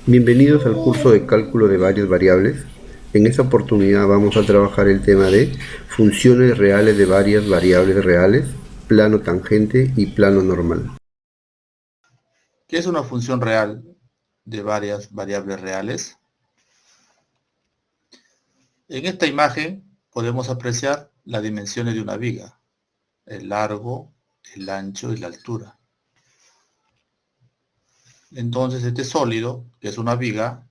Bienvenidos al curso de cálculo de varias variables. En esta oportunidad vamos a trabajar el tema de funciones reales de varias variables reales, plano tangente y plano normal. ¿Qué es una función real de varias variables reales? En esta imagen podemos apreciar las dimensiones de una viga, el largo, el ancho y la altura. Entonces este sólido, que es una viga,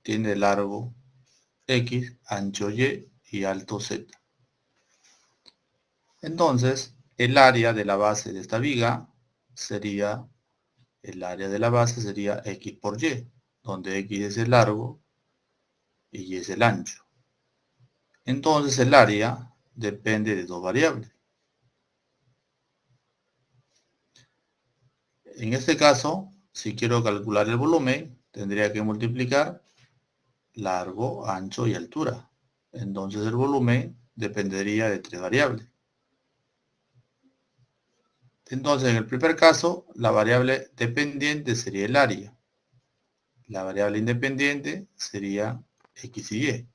tiene largo X, ancho Y y alto Z. Entonces el área de la base de esta viga sería, X por Y, donde X es el largo y Y es el ancho. Entonces el área depende de dos variables. En este caso, si quiero calcular el volumen, tendría que multiplicar largo, ancho y altura. Entonces el volumen dependería de tres variables. Entonces en el primer caso, la variable dependiente sería el área. La variable independiente sería X y Y,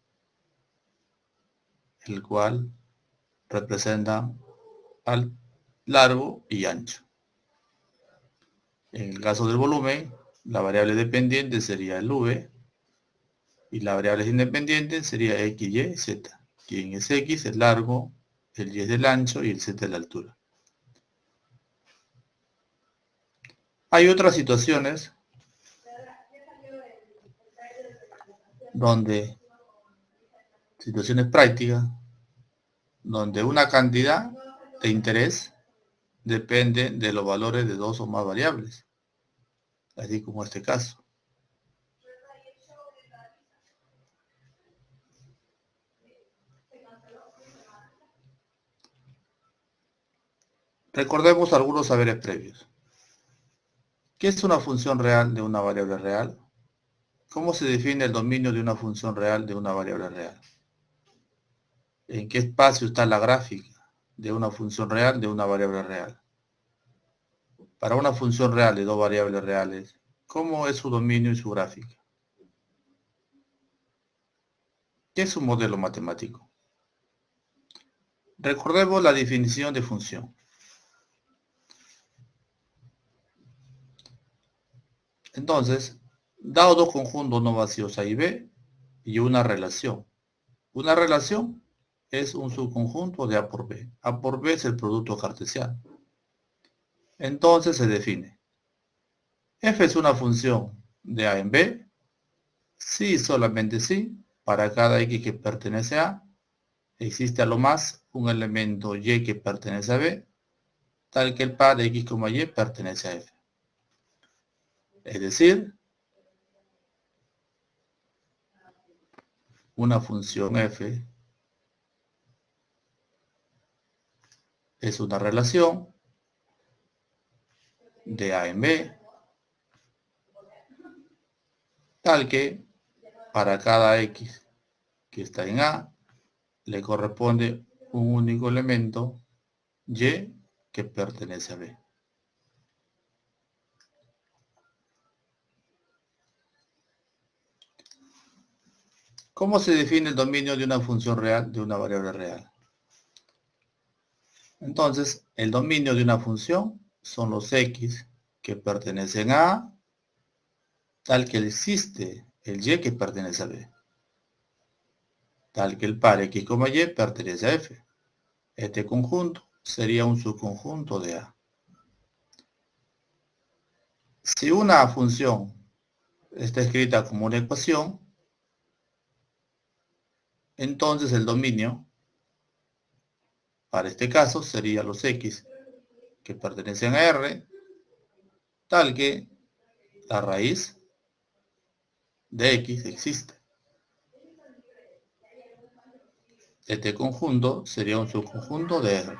el cual representa al largo y ancho. En el caso del volumen, la variable dependiente sería el V y las variables independientes sería X, Y, Z. Quien es X, el largo, el Y es el ancho y el Z es la altura. Hay otras situaciones situaciones prácticas, donde una cantidad de interés depende de los valores de dos o más variables, así como este caso. Recordemos algunos saberes previos. ¿Qué es una función real de una variable real? ¿Cómo se define el dominio de una función real de una variable real? ¿En qué espacio está la gráfica de una función real de una variable real? Para una función real de dos variables reales, ¿cómo es su dominio y su gráfica? ¿Qué es un modelo matemático? Recordemos la definición de función. Entonces, dado dos conjuntos no vacíos A y B y una relación. Una relación es un subconjunto de A por B. A por B es el producto cartesiano. Entonces se define. F es una función de A en B. Sí, solamente sí. Para cada X que pertenece a A, existe a lo más un elemento Y que pertenece a B, tal que el par de X, Y pertenece a F. Es decir, una función F es una relación de A en B, tal que para cada X que está en A, le corresponde un único elemento Y que pertenece a B. ¿Cómo se define el dominio de una función real de una variable real? Entonces, el dominio de una función son los X que pertenecen a A, tal que existe el Y que pertenece a B, tal que el par X, Y pertenece a F. Este conjunto sería un subconjunto de A. Si una función está escrita como una ecuación, entonces el dominio para este caso sería los X que pertenecen a R, tal que la raíz de X existe. Este conjunto sería un subconjunto de R.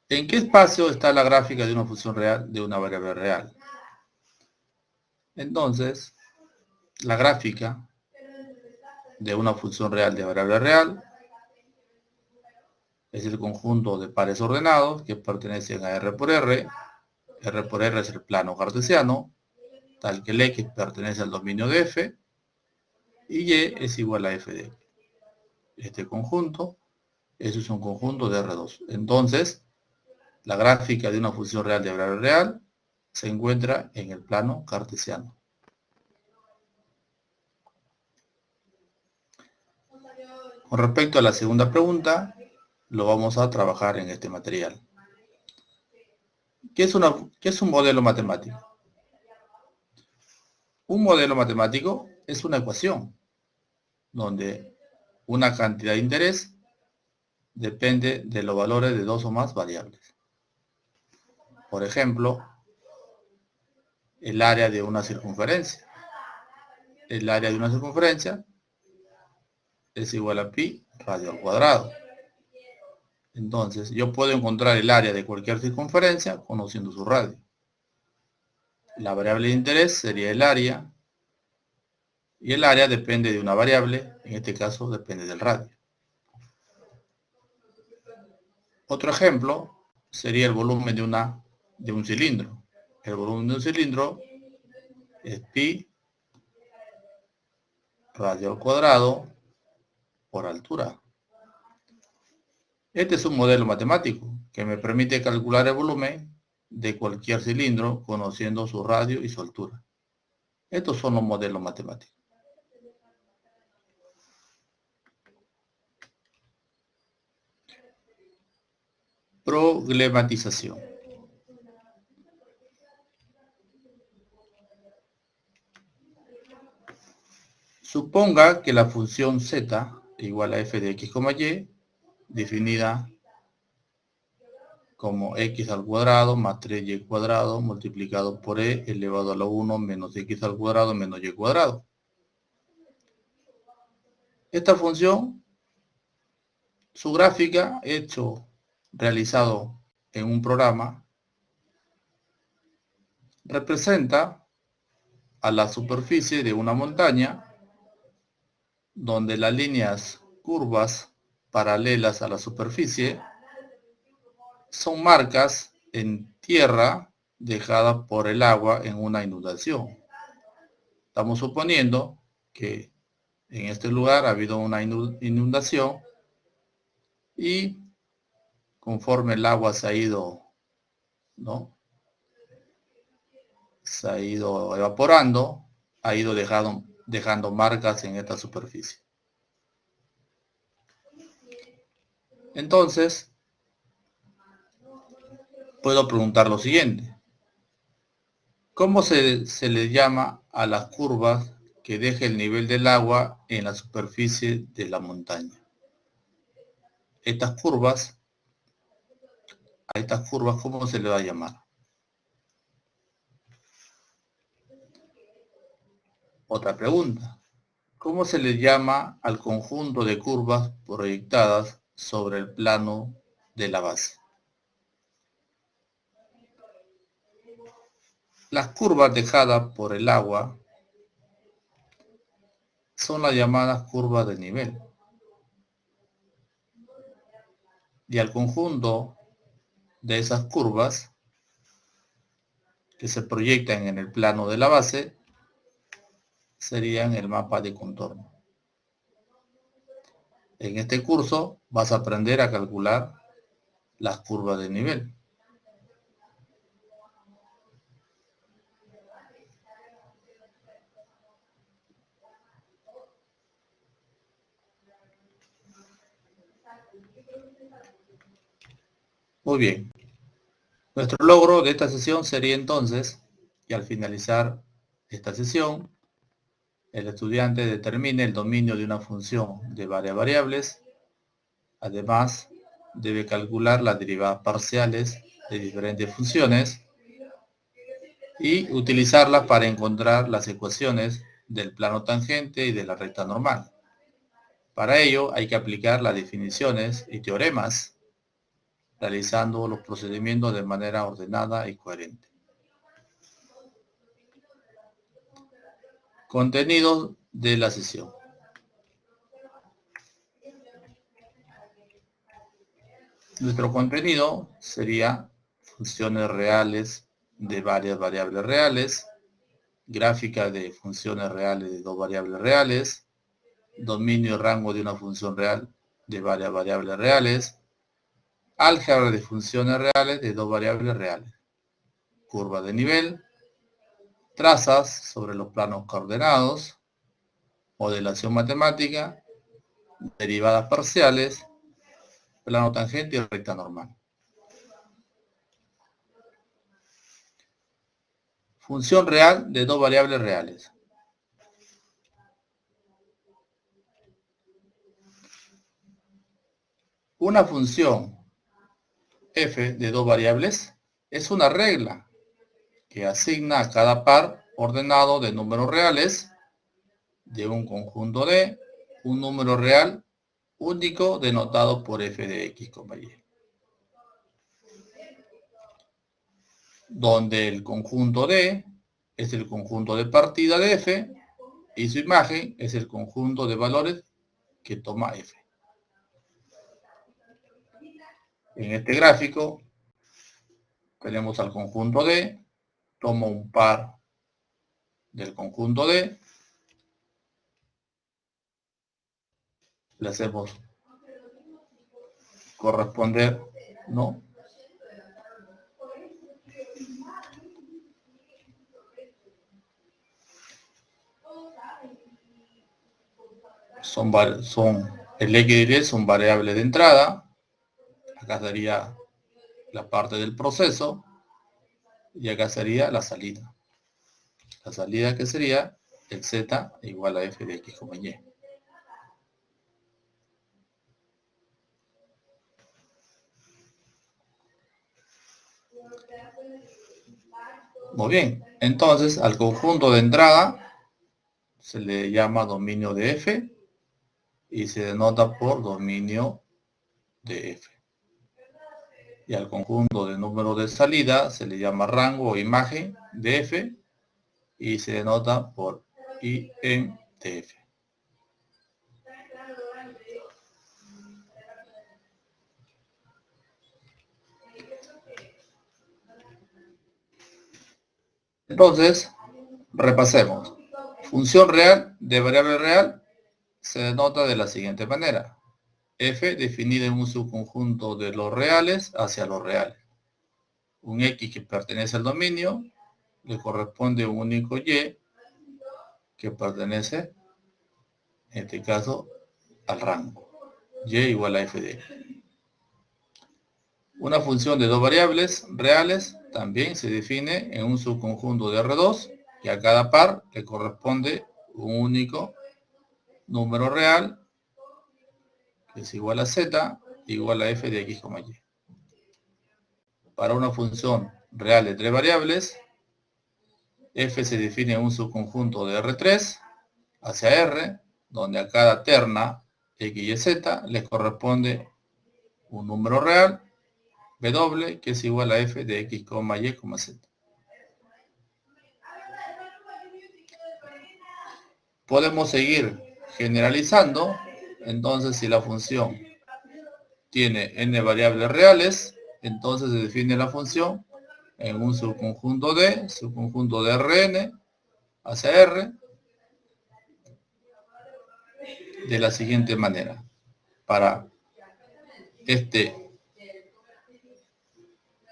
¿En qué espacio está la gráfica de una función real de una variable real? Entonces, la gráfica de una función real de variable real es el conjunto de pares ordenados que pertenecen a R por R, R por R es el plano cartesiano, tal que el X pertenece al dominio de F, y Y es igual a F de X. Este conjunto, eso es un conjunto de R2. Entonces, la gráfica de una función real de variable real se encuentra en el plano cartesiano. Con respecto a la segunda pregunta, lo vamos a trabajar en este material. ¿Qué es un modelo matemático? Un modelo matemático es una ecuación donde una cantidad de interés depende de los valores de dos o más variables. Por ejemplo, el área de una circunferencia. El área de una circunferencia es igual a pi radio al cuadrado. Entonces, yo puedo encontrar el área de cualquier circunferencia conociendo su radio. La variable de interés sería el área, y el área depende de una variable, en este caso depende del radio. Otro ejemplo sería el volumen de un cilindro. El volumen de un cilindro es pi radio al cuadrado por altura. Este es un modelo matemático que me permite calcular el volumen de cualquier cilindro conociendo su radio y su altura. Estos son los modelos matemáticos. Problematización. Suponga que la función z igual a f de x, y, definida como x al cuadrado más 3y cuadrado multiplicado por e elevado a la 1 menos x al cuadrado menos y cuadrado. Esta función, su gráfica realizado en un programa, representa a la superficie de una montaña donde las líneas curvas paralelas a la superficie son marcas en tierra dejada por el agua en una inundación. Estamos suponiendo que en este lugar ha habido una inundación y conforme el agua se ha ido, se ha ido evaporando, ha ido dejando marcas en esta superficie. Entonces, puedo preguntar lo siguiente. ¿Cómo se le llama a las curvas que deja el nivel del agua en la superficie de la montaña? A estas curvas, ¿cómo se le va a llamar? Otra pregunta. ¿Cómo se le llama al conjunto de curvas proyectadas sobre el plano de la base? Las curvas dejadas por el agua son las llamadas curvas de nivel. Y al conjunto de esas curvas que se proyectan en el plano de la base serían el mapa de contorno. En este curso vas a aprender a calcular las curvas de nivel. Muy bien. Nuestro logro de esta sesión sería entonces que al finalizar esta sesión, el estudiante determine el dominio de una función de varias variables. Además, debe calcular las derivadas parciales de diferentes funciones y utilizarlas para encontrar las ecuaciones del plano tangente y de la recta normal. Para ello hay que aplicar las definiciones y teoremas, realizando los procedimientos de manera ordenada y coherente. Contenido de la sesión. Nuestro contenido sería funciones reales de varias variables reales, gráfica de funciones reales de dos variables reales, dominio y rango de una función real de varias variables reales, álgebra de funciones reales de dos variables reales, curva de nivel, trazas sobre los planos coordenados, modelación matemática, derivadas parciales, plano tangente y recta normal. Función real de dos variables reales. Una función f de dos variables es una regla que asigna a cada par ordenado de números reales de un conjunto D un número real único denotado por f de x, y. Donde el conjunto D es el conjunto de partida de f y su imagen es el conjunto de valores que toma f. En este gráfico tenemos al conjunto D, tomo un par del conjunto D, le hacemos corresponder, ¿no? El x y y son variables de entrada. Acá sería la parte del proceso y acá sería la salida. La salida que sería el z igual a f de x, y. Muy bien, entonces al conjunto de entrada se le llama dominio de f y se denota por dominio de f. Y al conjunto de números de salida se le llama rango o imagen de f y se denota por i en de f. Entonces, repasemos. Función real de variable real se denota de la siguiente manera. F definida en un subconjunto de los reales hacia los reales. Un X que pertenece al dominio le corresponde un único Y que pertenece, en este caso, al rango. Y igual a F de X. Una función de dos variables reales también se define en un subconjunto de R2 y a cada par le corresponde un único número real que es igual a Z igual a f de x, y. Para una función real de tres variables, f se define en un subconjunto de R3 hacia R, donde a cada terna x y z les corresponde un número real W que es igual a f de x, y, z. Podemos seguir generalizando. Entonces, si la función tiene n variables reales, entonces se define la función en un subconjunto de Rn hacia R, de la siguiente manera. Para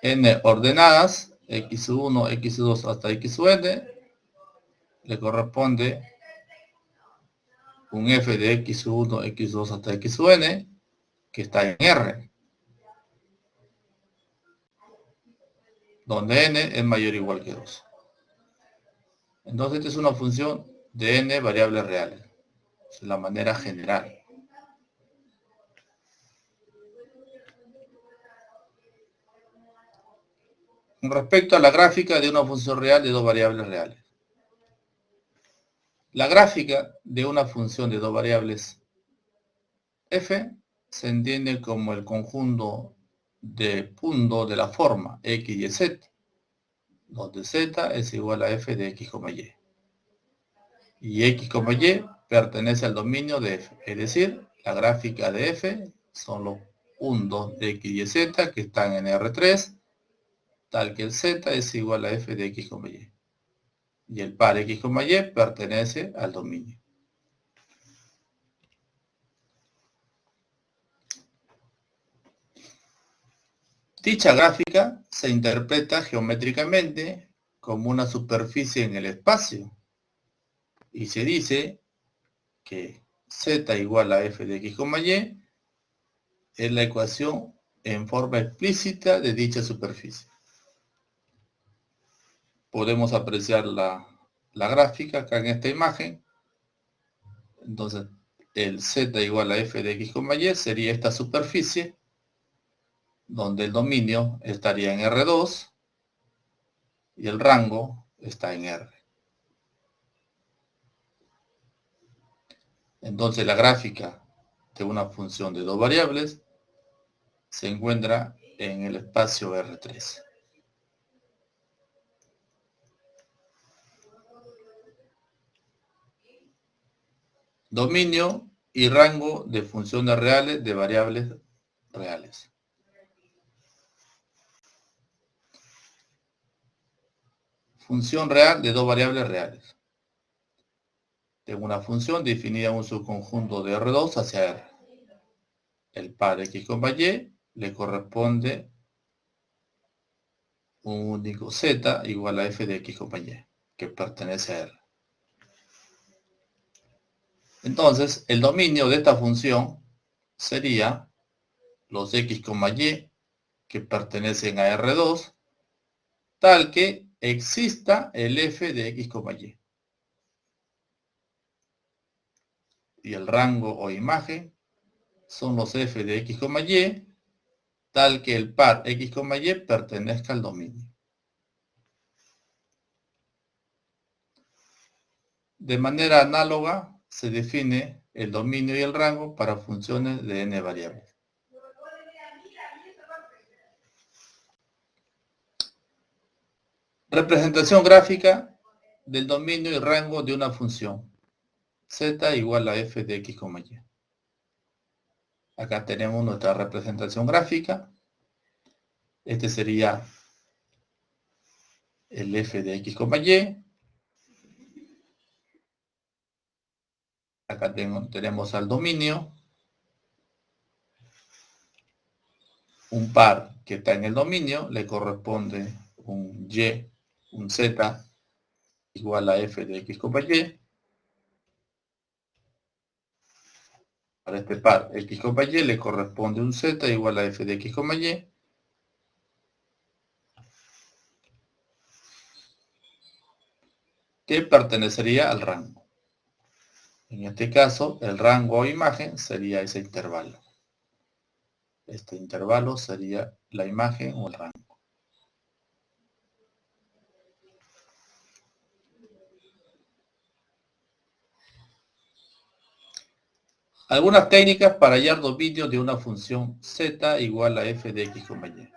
n ordenadas, x1, x2 hasta xn, le corresponde un f de x1, x2 hasta xn, que está en R, donde n es mayor o igual que 2. Entonces, esta es una función de n variables reales. Es la manera general. Con respecto a la gráfica de una función real de dos variables reales. La gráfica de una función de dos variables f se entiende como el conjunto de puntos de la forma x y z, donde z es igual a f de x, y. Y x, y pertenece al dominio de f, es decir, la gráfica de f son los puntos de x y z que están en R3 tal que el z es igual a f de x, y. Y el par x, y pertenece al dominio. Dicha gráfica se interpreta geométricamente como una superficie en el espacio y se dice que z igual a f de x, y es la ecuación en forma explícita de dicha superficie. Podemos apreciar la gráfica acá en esta imagen. Entonces, el z igual a f de x, y sería esta superficie, donde el dominio estaría en R2 y el rango está en R. Entonces, la gráfica de una función de dos variables se encuentra en el espacio R3. Dominio y rango de funciones reales de variables reales. Función real de dos variables reales. Tengo una función definida en un subconjunto de R2 hacia R. El par x, y le corresponde un único z igual a f de x, y, que pertenece a R. Entonces, el dominio de esta función sería los x, y que pertenecen a R2, tal que exista el f de x, y. Y el rango o imagen son los f de x, y, tal que el par x, y pertenezca al dominio. De manera análoga, se define el dominio y el rango para funciones de n variables. Representación gráfica del dominio y rango de una función. Z igual a f de x, y. Acá tenemos nuestra representación gráfica. Este sería el f de x, y. Acá tenemos al dominio. Un par que está en el dominio le corresponde un y, un z igual a f de x, y. Para este par x, y le corresponde un z igual a f de x, y. Que pertenecería al rango. En este caso, el rango o imagen sería ese intervalo. Este intervalo sería la imagen o el rango. Algunas técnicas para hallar dominio de una función z igual a f de x, y.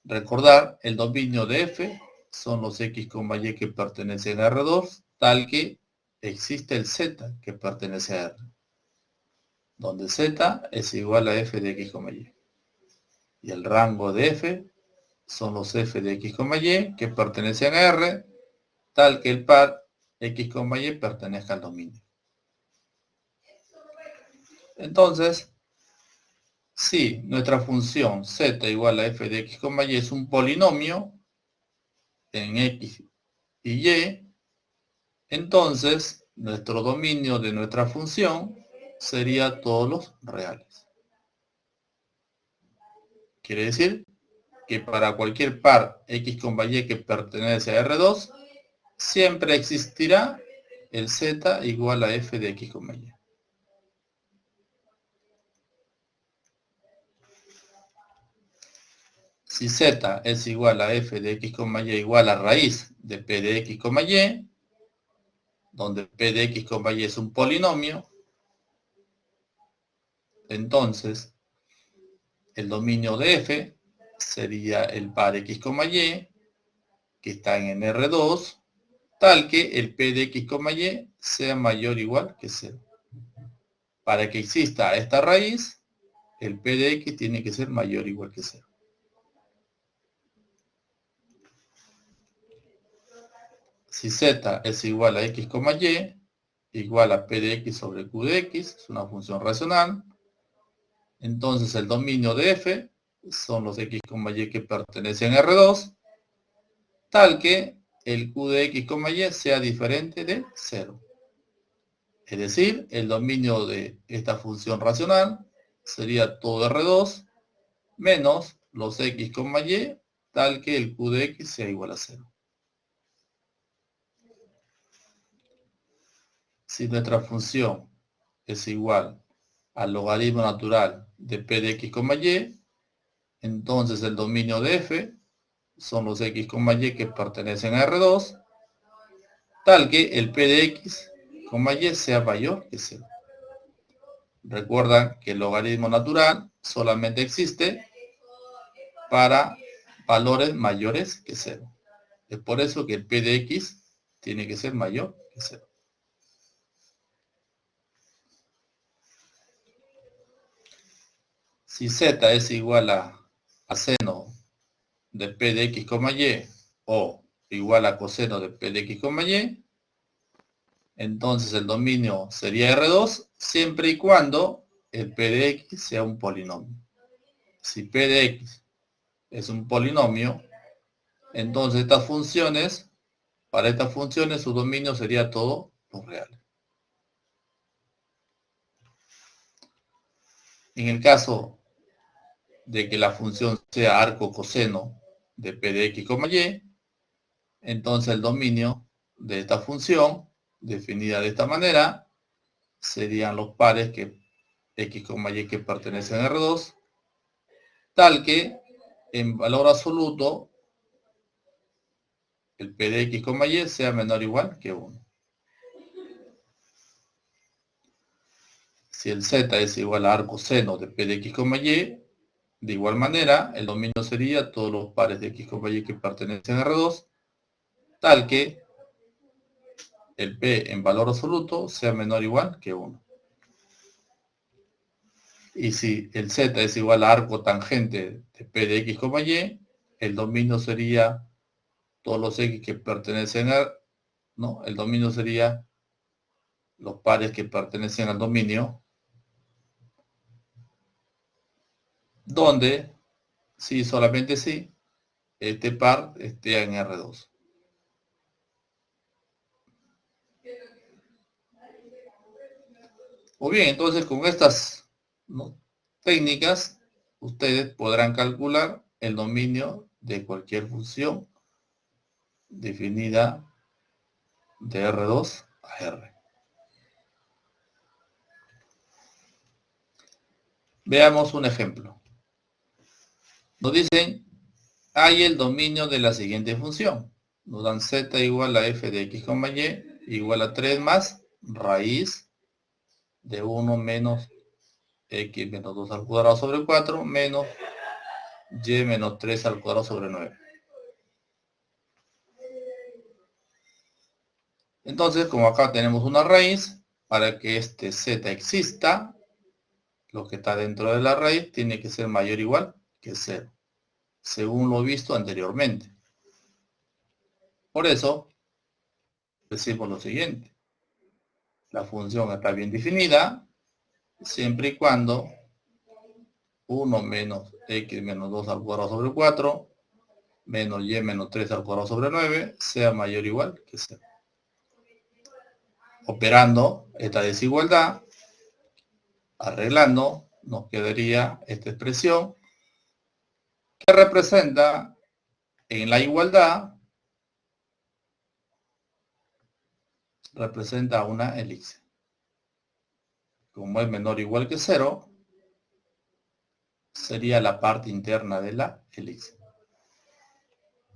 Recordar, el dominio de f son los x, y que pertenecen a R2, tal que existe el z que pertenece a R, donde z es igual a f de x, y. Y el rango de f son los f de x, y que pertenecen a R, tal que el par x, y pertenezca al dominio. Entonces, si nuestra función z igual a f de x, y es un polinomio en x y y, entonces nuestro dominio de nuestra función sería todos los reales. Quiere decir que para cualquier par x, y que pertenece a R2, siempre existirá el z igual a f de x, y. Si z es igual a f de x, y igual a raíz de p de x, y, donde p de x, y es un polinomio, entonces el dominio de f sería el par x, y, que está en R2, tal que el p de x, y sea mayor o igual que 0. Para que exista esta raíz, el p de x tiene que ser mayor o igual que 0. Si z es igual a x, y, igual a p de x sobre q de x, es una función racional, entonces el dominio de f son los x, y que pertenecen a R2, tal que el q de x, y sea diferente de 0. Es decir, el dominio de esta función racional sería todo R2 menos los x, y, tal que el q de x sea igual a 0. Si nuestra función es igual al logaritmo natural de p de x, y, entonces el dominio de f son los x, y que pertenecen a R2, tal que el p de x, y sea mayor que 0. Recuerdan que el logaritmo natural solamente existe para valores mayores que 0. Es por eso que el p de x tiene que ser mayor que 0. Si z es igual a seno de p de x, y o igual a coseno de p de x, y, entonces el dominio sería R2 siempre y cuando el p de x sea un polinomio. Si p de x es un polinomio, entonces para estas funciones su dominio sería todo los reales. En el caso de que la función sea arco coseno de p de x, y, entonces el dominio de esta función, definida de esta manera, serían los pares que x, y que pertenecen a R2, tal que en valor absoluto el p de x, y sea menor o igual que 1. Si el z es igual a arco seno de p de x, y, de igual manera, el dominio sería todos los pares de x, y que pertenecen a R2, tal que el p en valor absoluto sea menor o igual que 1. Y si el z es igual a arco tangente de p de x, y, el dominio sería todos los x que pertenecen a... No, el dominio sería los pares que pertenecen al dominio, donde, si solamente si, este par esté en R2. O bien, entonces con estas, ¿no?, técnicas, ustedes podrán calcular el dominio de cualquier función definida de R2 a R. Veamos un ejemplo. Nos dicen, hay el dominio de la siguiente función. Nos dan z igual a f de x, y igual a 3 más raíz de 1 menos x menos 2 al cuadrado sobre 4 menos y menos 3 al cuadrado sobre 9. Entonces, como acá tenemos una raíz, para que este z exista, lo que está dentro de la raíz tiene que ser mayor o igual que 0, según lo visto anteriormente. Por eso, decimos lo siguiente. La función está bien definida, siempre y cuando 1 menos x menos 2 al cuadrado sobre 4 menos y menos 3 al cuadrado sobre 9 sea mayor o igual que 0. Operando esta desigualdad, arreglando, nos quedaría esta expresión que representa en la igualdad, representa una elipse. Como es menor o igual que 0, sería la parte interna de la elipse.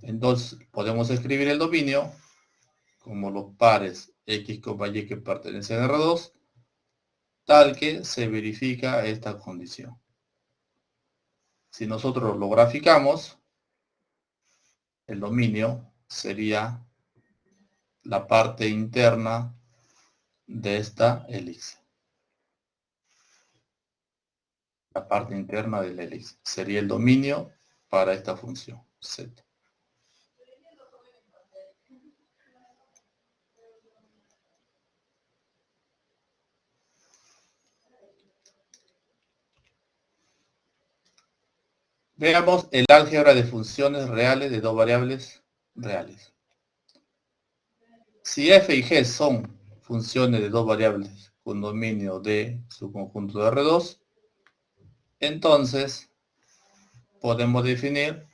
Entonces, podemos escribir el dominio como los pares x, y que pertenecen a R2, tal que se verifica esta condición. Si nosotros lo graficamos, el dominio sería la parte interna de esta elipse. La parte interna de la elipse sería el dominio para esta función z. Veamos el álgebra de funciones reales de dos variables reales. Si f y g son funciones de dos variables con dominio de su conjunto de R2, entonces podemos definir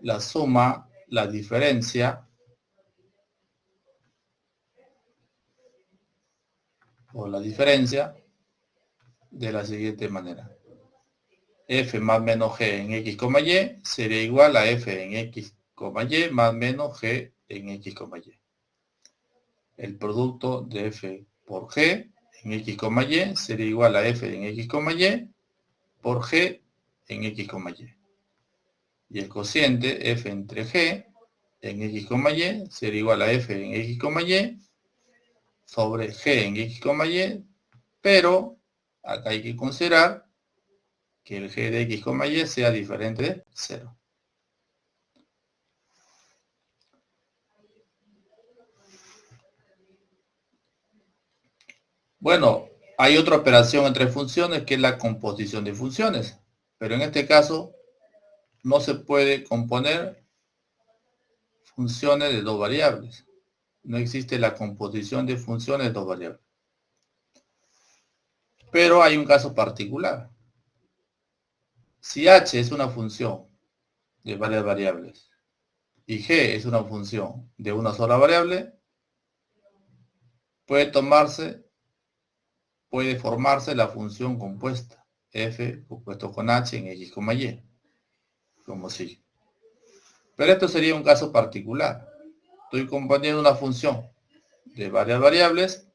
la suma, la diferencia o la diferencia de la siguiente manera. F más menos G en X, Y sería igual a F en X, Y más menos G en X, Y. El producto de F por G en X, Y sería igual a F en X, Y por G en X, Y. Y el cociente F entre G en X, Y sería igual a F en X, Y sobre G en X, Y, pero acá hay que considerar que el G de X, Y sea diferente de 0. Bueno, hay otra operación entre funciones que es la composición de funciones, pero en este caso no se puede componer funciones de dos variables. No existe la composición de funciones de dos variables. Pero hay un caso particular. Si h es una función de varias variables y g es una función de una sola variable, puede formarse la función compuesta f compuesto con h en x, y, como sigue. Pero esto sería un caso particular. Estoy componiendo una función de varias variables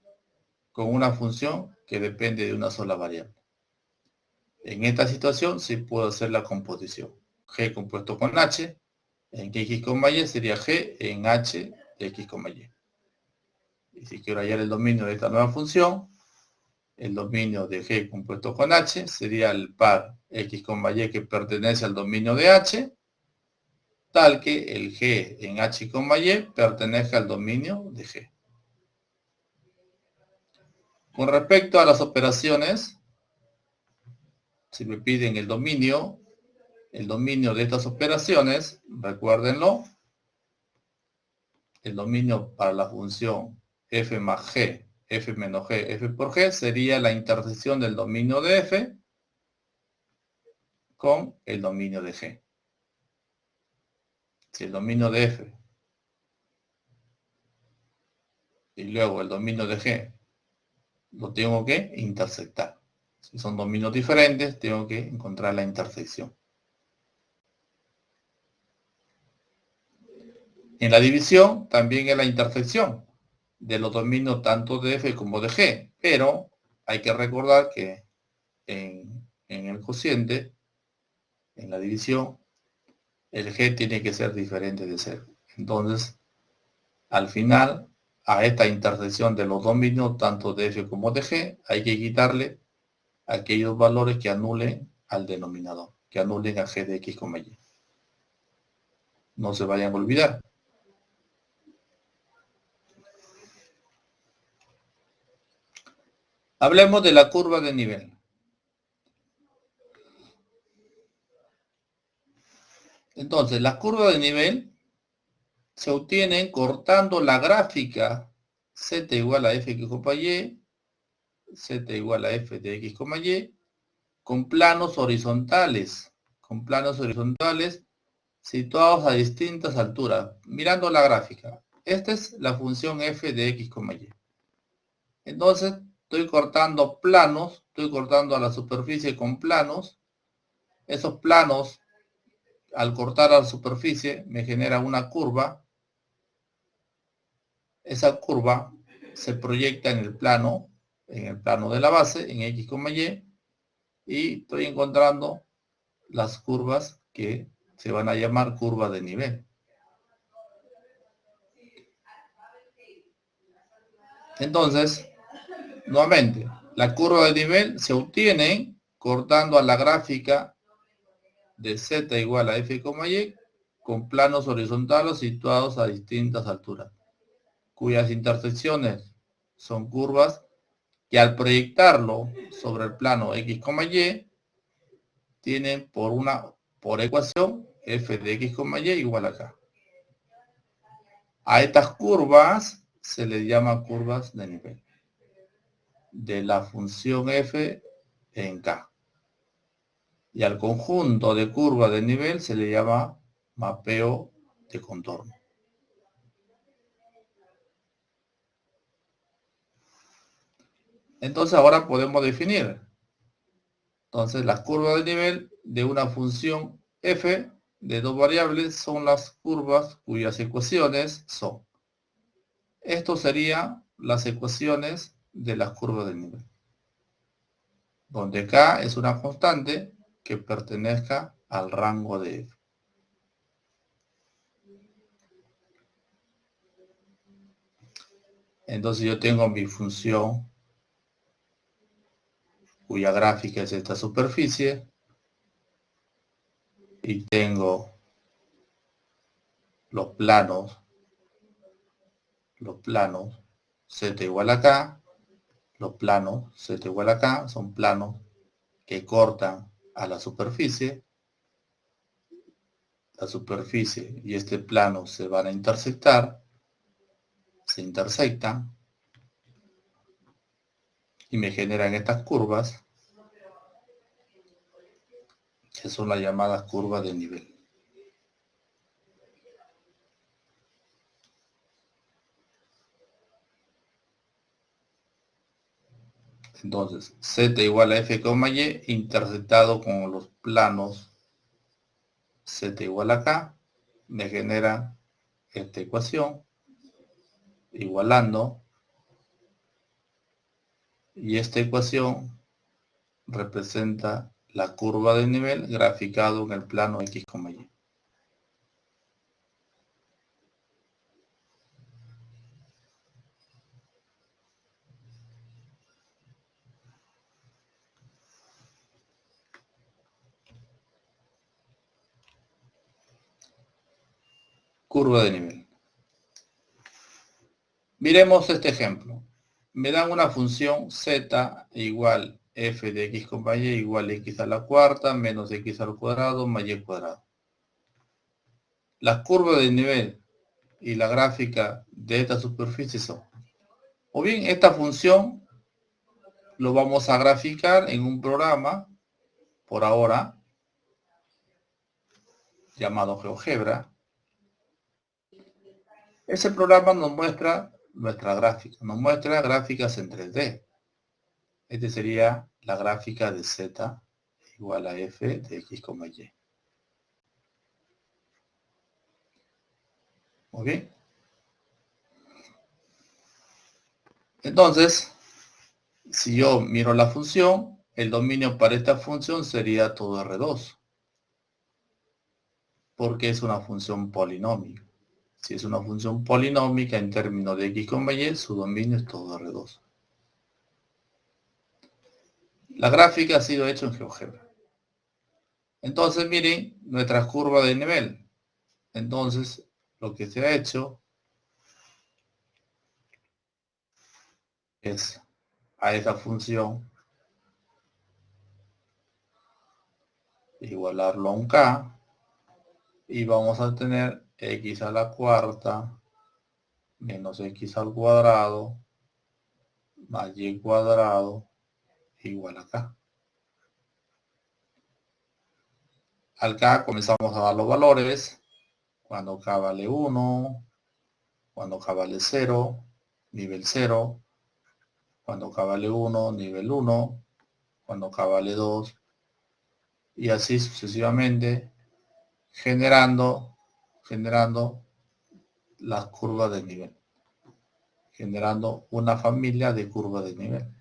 con una función que depende de una sola variable. En esta situación sí puedo hacer la composición. G compuesto con h en x, y sería g en h de x, y. Y si quiero hallar el dominio de esta nueva función, el dominio de g compuesto con h sería el par x, y que pertenece al dominio de h, tal que el g en h, y pertenezca al dominio de g. Con respecto a las operaciones, si me piden el dominio de estas operaciones, recuérdenlo, el dominio para la función f más g, f menos g, f por g, sería la intersección del dominio de f con el dominio de g. Si el dominio de f y luego el dominio de g lo tengo que intersectar. Si son dominios diferentes, tengo que encontrar la intersección. En la división también es la intersección de los dominios tanto de f como de g, pero hay que recordar que en el cociente, en la división, el g tiene que ser diferente de 0. Entonces, al final, a esta intersección de los dominios tanto de f como de g, hay que quitarle aquellos valores que anulen al denominador, que anulen a g de x, y. No se vayan a olvidar. Hablemos de la curva de nivel. Entonces, la curva de nivel se obtiene cortando la gráfica z igual a f, y, z igual a f de x, y, con planos horizontales situados a distintas alturas, mirando la gráfica. Esta es la función f de x, y. Entonces, estoy cortando planos, estoy cortando a la superficie con planos. Esos planos, al cortar a la superficie, me genera una curva. Esa curva se proyecta en el plano de la base, en x, y estoy encontrando las curvas que se van a llamar curvas de nivel. Entonces, nuevamente, la curva de nivel se obtiene cortando a la gráfica de z igual a f, y con planos horizontales situados a distintas alturas, cuyas intersecciones son curvas que al proyectarlo sobre el plano x, y tienen por una por ecuación, f de x, y igual a k. A estas curvas se les llama curvas de nivel de la función f en k. Y al conjunto de curvas de nivel se le llama mapeo de contorno. Entonces ahora podemos definir. Entonces las curvas de nivel de una función f de dos variables son las curvas cuyas ecuaciones son. Esto serían las ecuaciones de las curvas de nivel, donde k es una constante que pertenezca al rango de f. Entonces yo tengo mi función cuya gráfica es esta superficie y tengo los planos z igual a k, los planos z igual a k son planos que cortan a la superficie y este plano se van a intersectar, se intersectan y me generan estas curvas que son las llamadas curvas de nivel. Entonces, z igual a f, y intersectado con los planos z igual a k, me genera esta ecuación, igualando, y esta ecuación representa la curva de nivel graficado en el plano x, y. Curva de nivel. Miremos este ejemplo. Me dan una función z igual f de x, y igual a x a la cuarta menos x al cuadrado más y cuadrado. Las curvas de nivel y la gráfica de esta superficie son, o bien esta función lo vamos a graficar en un programa, por ahora, llamado GeoGebra. Ese programa nos muestra nuestra gráfica, nos muestra gráficas en 3D. Este sería la gráfica de z igual a f de x, y. ¿Ok? Entonces, si yo miro la función, el dominio para esta función sería todo R2. Porque es una función polinómica. Si es una función polinómica en términos de x, y, su dominio es todo R2. La gráfica ha sido hecha en GeoGebra. Entonces, miren nuestra curva de nivel. Entonces, lo que se ha hecho es a esa función igualarlo a un k y vamos a tener x a la cuarta menos x al cuadrado más y cuadrado igual a k. Al k comenzamos a dar los valores cuando k vale 1, cuando k vale 0, nivel 0, cuando k vale 1, nivel 1, cuando k vale 2, y así sucesivamente, generando las curvas de nivel, generando una familia de curvas de nivel.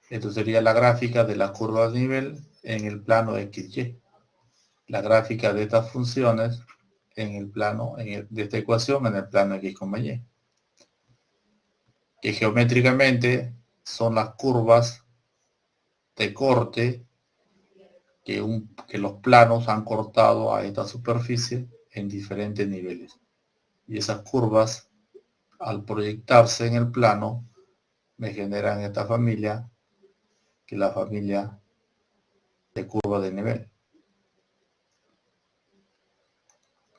Esto sería la gráfica de las curvas de nivel en el plano XY. La gráfica de estas funciones en el plano, de esta ecuación en el plano x, y. Que geométricamente son las curvas de corte que los planos han cortado a esta superficie en diferentes niveles. Y esas curvas, al proyectarse en el plano, me generan esta familia, que es la familia de curva de nivel,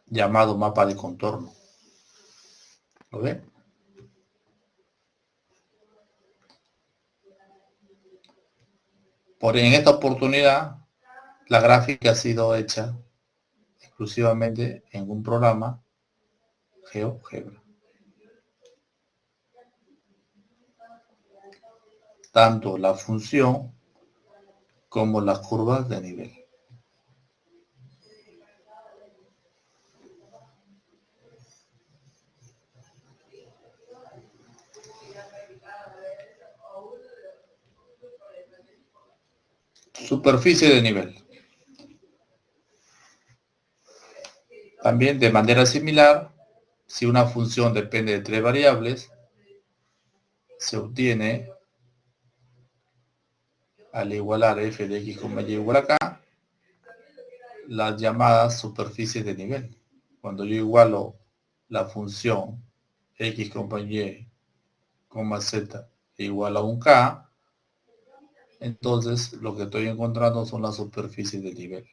llamado mapa de contorno. ¿Lo ven? En esta oportunidad, la gráfica ha sido hecha exclusivamente en un programa GeoGebra. Tanto la función como las curvas de nivel. Superficie de nivel. También de manera similar, si una función depende de 3 variables, se obtiene al igualar f de x, y igual a k, las llamadas superficies de nivel. Cuando yo igualo la función x, y, z igual a un k, entonces lo que estoy encontrando son las superficies de nivel.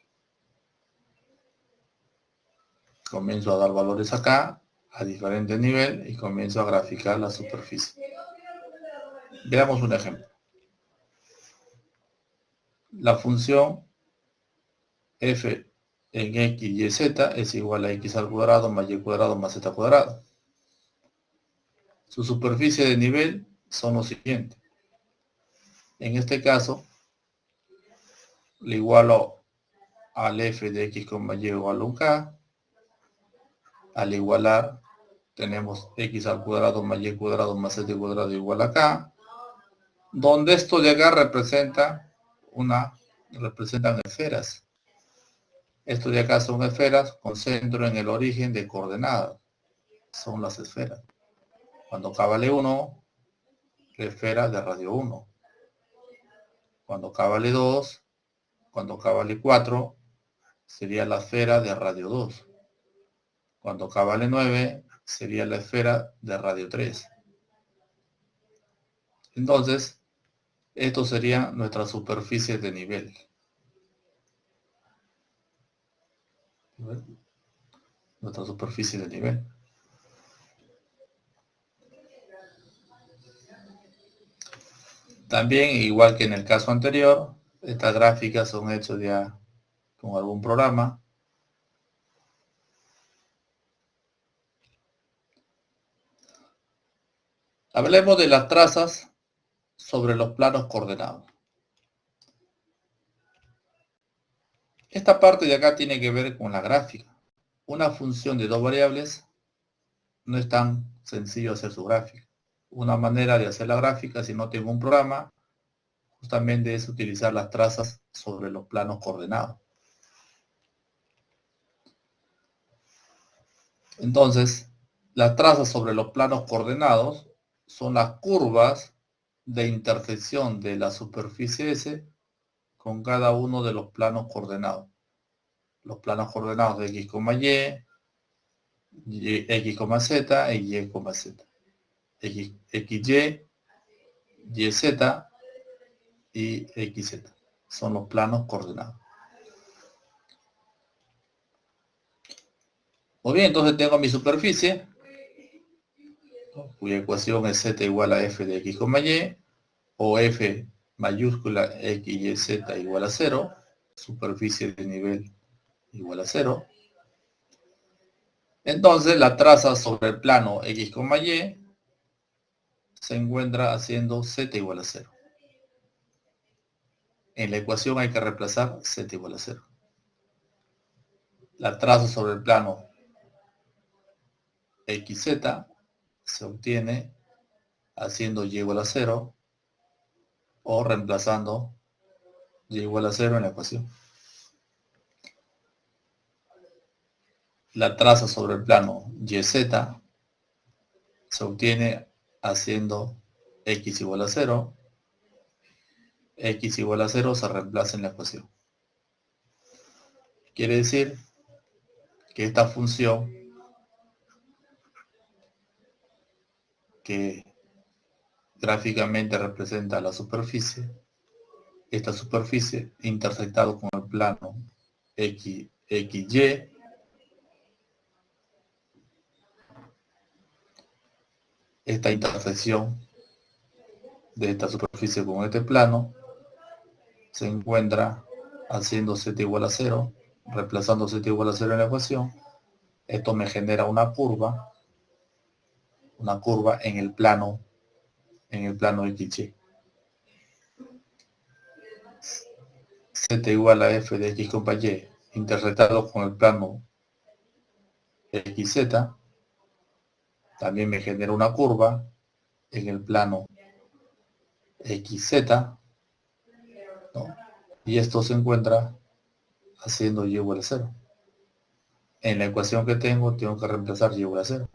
Comienzo a dar valores acá, a diferente nivel, y comienzo a graficar la superficie. Veamos un ejemplo. La función f en x, y, z es igual a x al cuadrado más y cuadrado más z cuadrado. Su superficie de nivel son los siguientes. En este caso, le igualo al f de x, y igual a un k. Al igualar, tenemos x al cuadrado más y cuadrado más z cuadrado igual a k, donde esto de acá representan esferas. Esto de acá son esferas con centro en el origen de coordenadas. Son las esferas. Cuando k vale 1, la esfera de radio 1. Cuando k vale 2, cuando k vale 4, sería la esfera de radio 2. Cuando k vale 9, sería la esfera de radio 3. Entonces, esto sería nuestra superficie de nivel. Nuestra superficie de nivel. También, igual que en el caso anterior, estas gráficas son hechas ya con algún programa. Hablemos de las trazas sobre los planos coordenados. Esta parte de acá tiene que ver con la gráfica. Una función de 2 variables no es tan sencillo hacer su gráfica. Una manera de hacer la gráfica, si no tengo un programa, justamente es utilizar las trazas sobre los planos coordenados. Entonces, las trazas sobre los planos coordenados son las curvas de intersección de la superficie S con cada uno de los planos coordenados. Los planos coordenados de x, y, x, z y y, z. XY, YZ y XZ. Son los planos coordenados. Muy bien, entonces tengo mi superficie, cuya ecuación es z igual a f de x, y, o f mayúscula x, y, z igual a 0, superficie de nivel igual a 0. Entonces la traza sobre el plano x, y se encuentra haciendo z igual a 0. En la ecuación hay que reemplazar z igual a 0. La traza sobre el plano xz se obtiene haciendo y igual a 0 o reemplazando y igual a 0 en la ecuación. La traza sobre el plano YZ se obtiene haciendo x igual a 0. X igual a 0 se reemplaza en la ecuación. Quiere decir que esta función que gráficamente representa la superficie esta superficie intersectado con el plano XY, esta intersección de esta superficie con este plano se encuentra haciendo z igual a 0, reemplazando z igual a 0 en la ecuación. Esto me genera una curva en el plano XY. Z igual a f de x, y intersectado con el plano XZ, también me genera una curva en el plano XZ, ¿no? Y esto se encuentra haciendo y igual a 0. En la ecuación que tengo que reemplazar y igual a 0.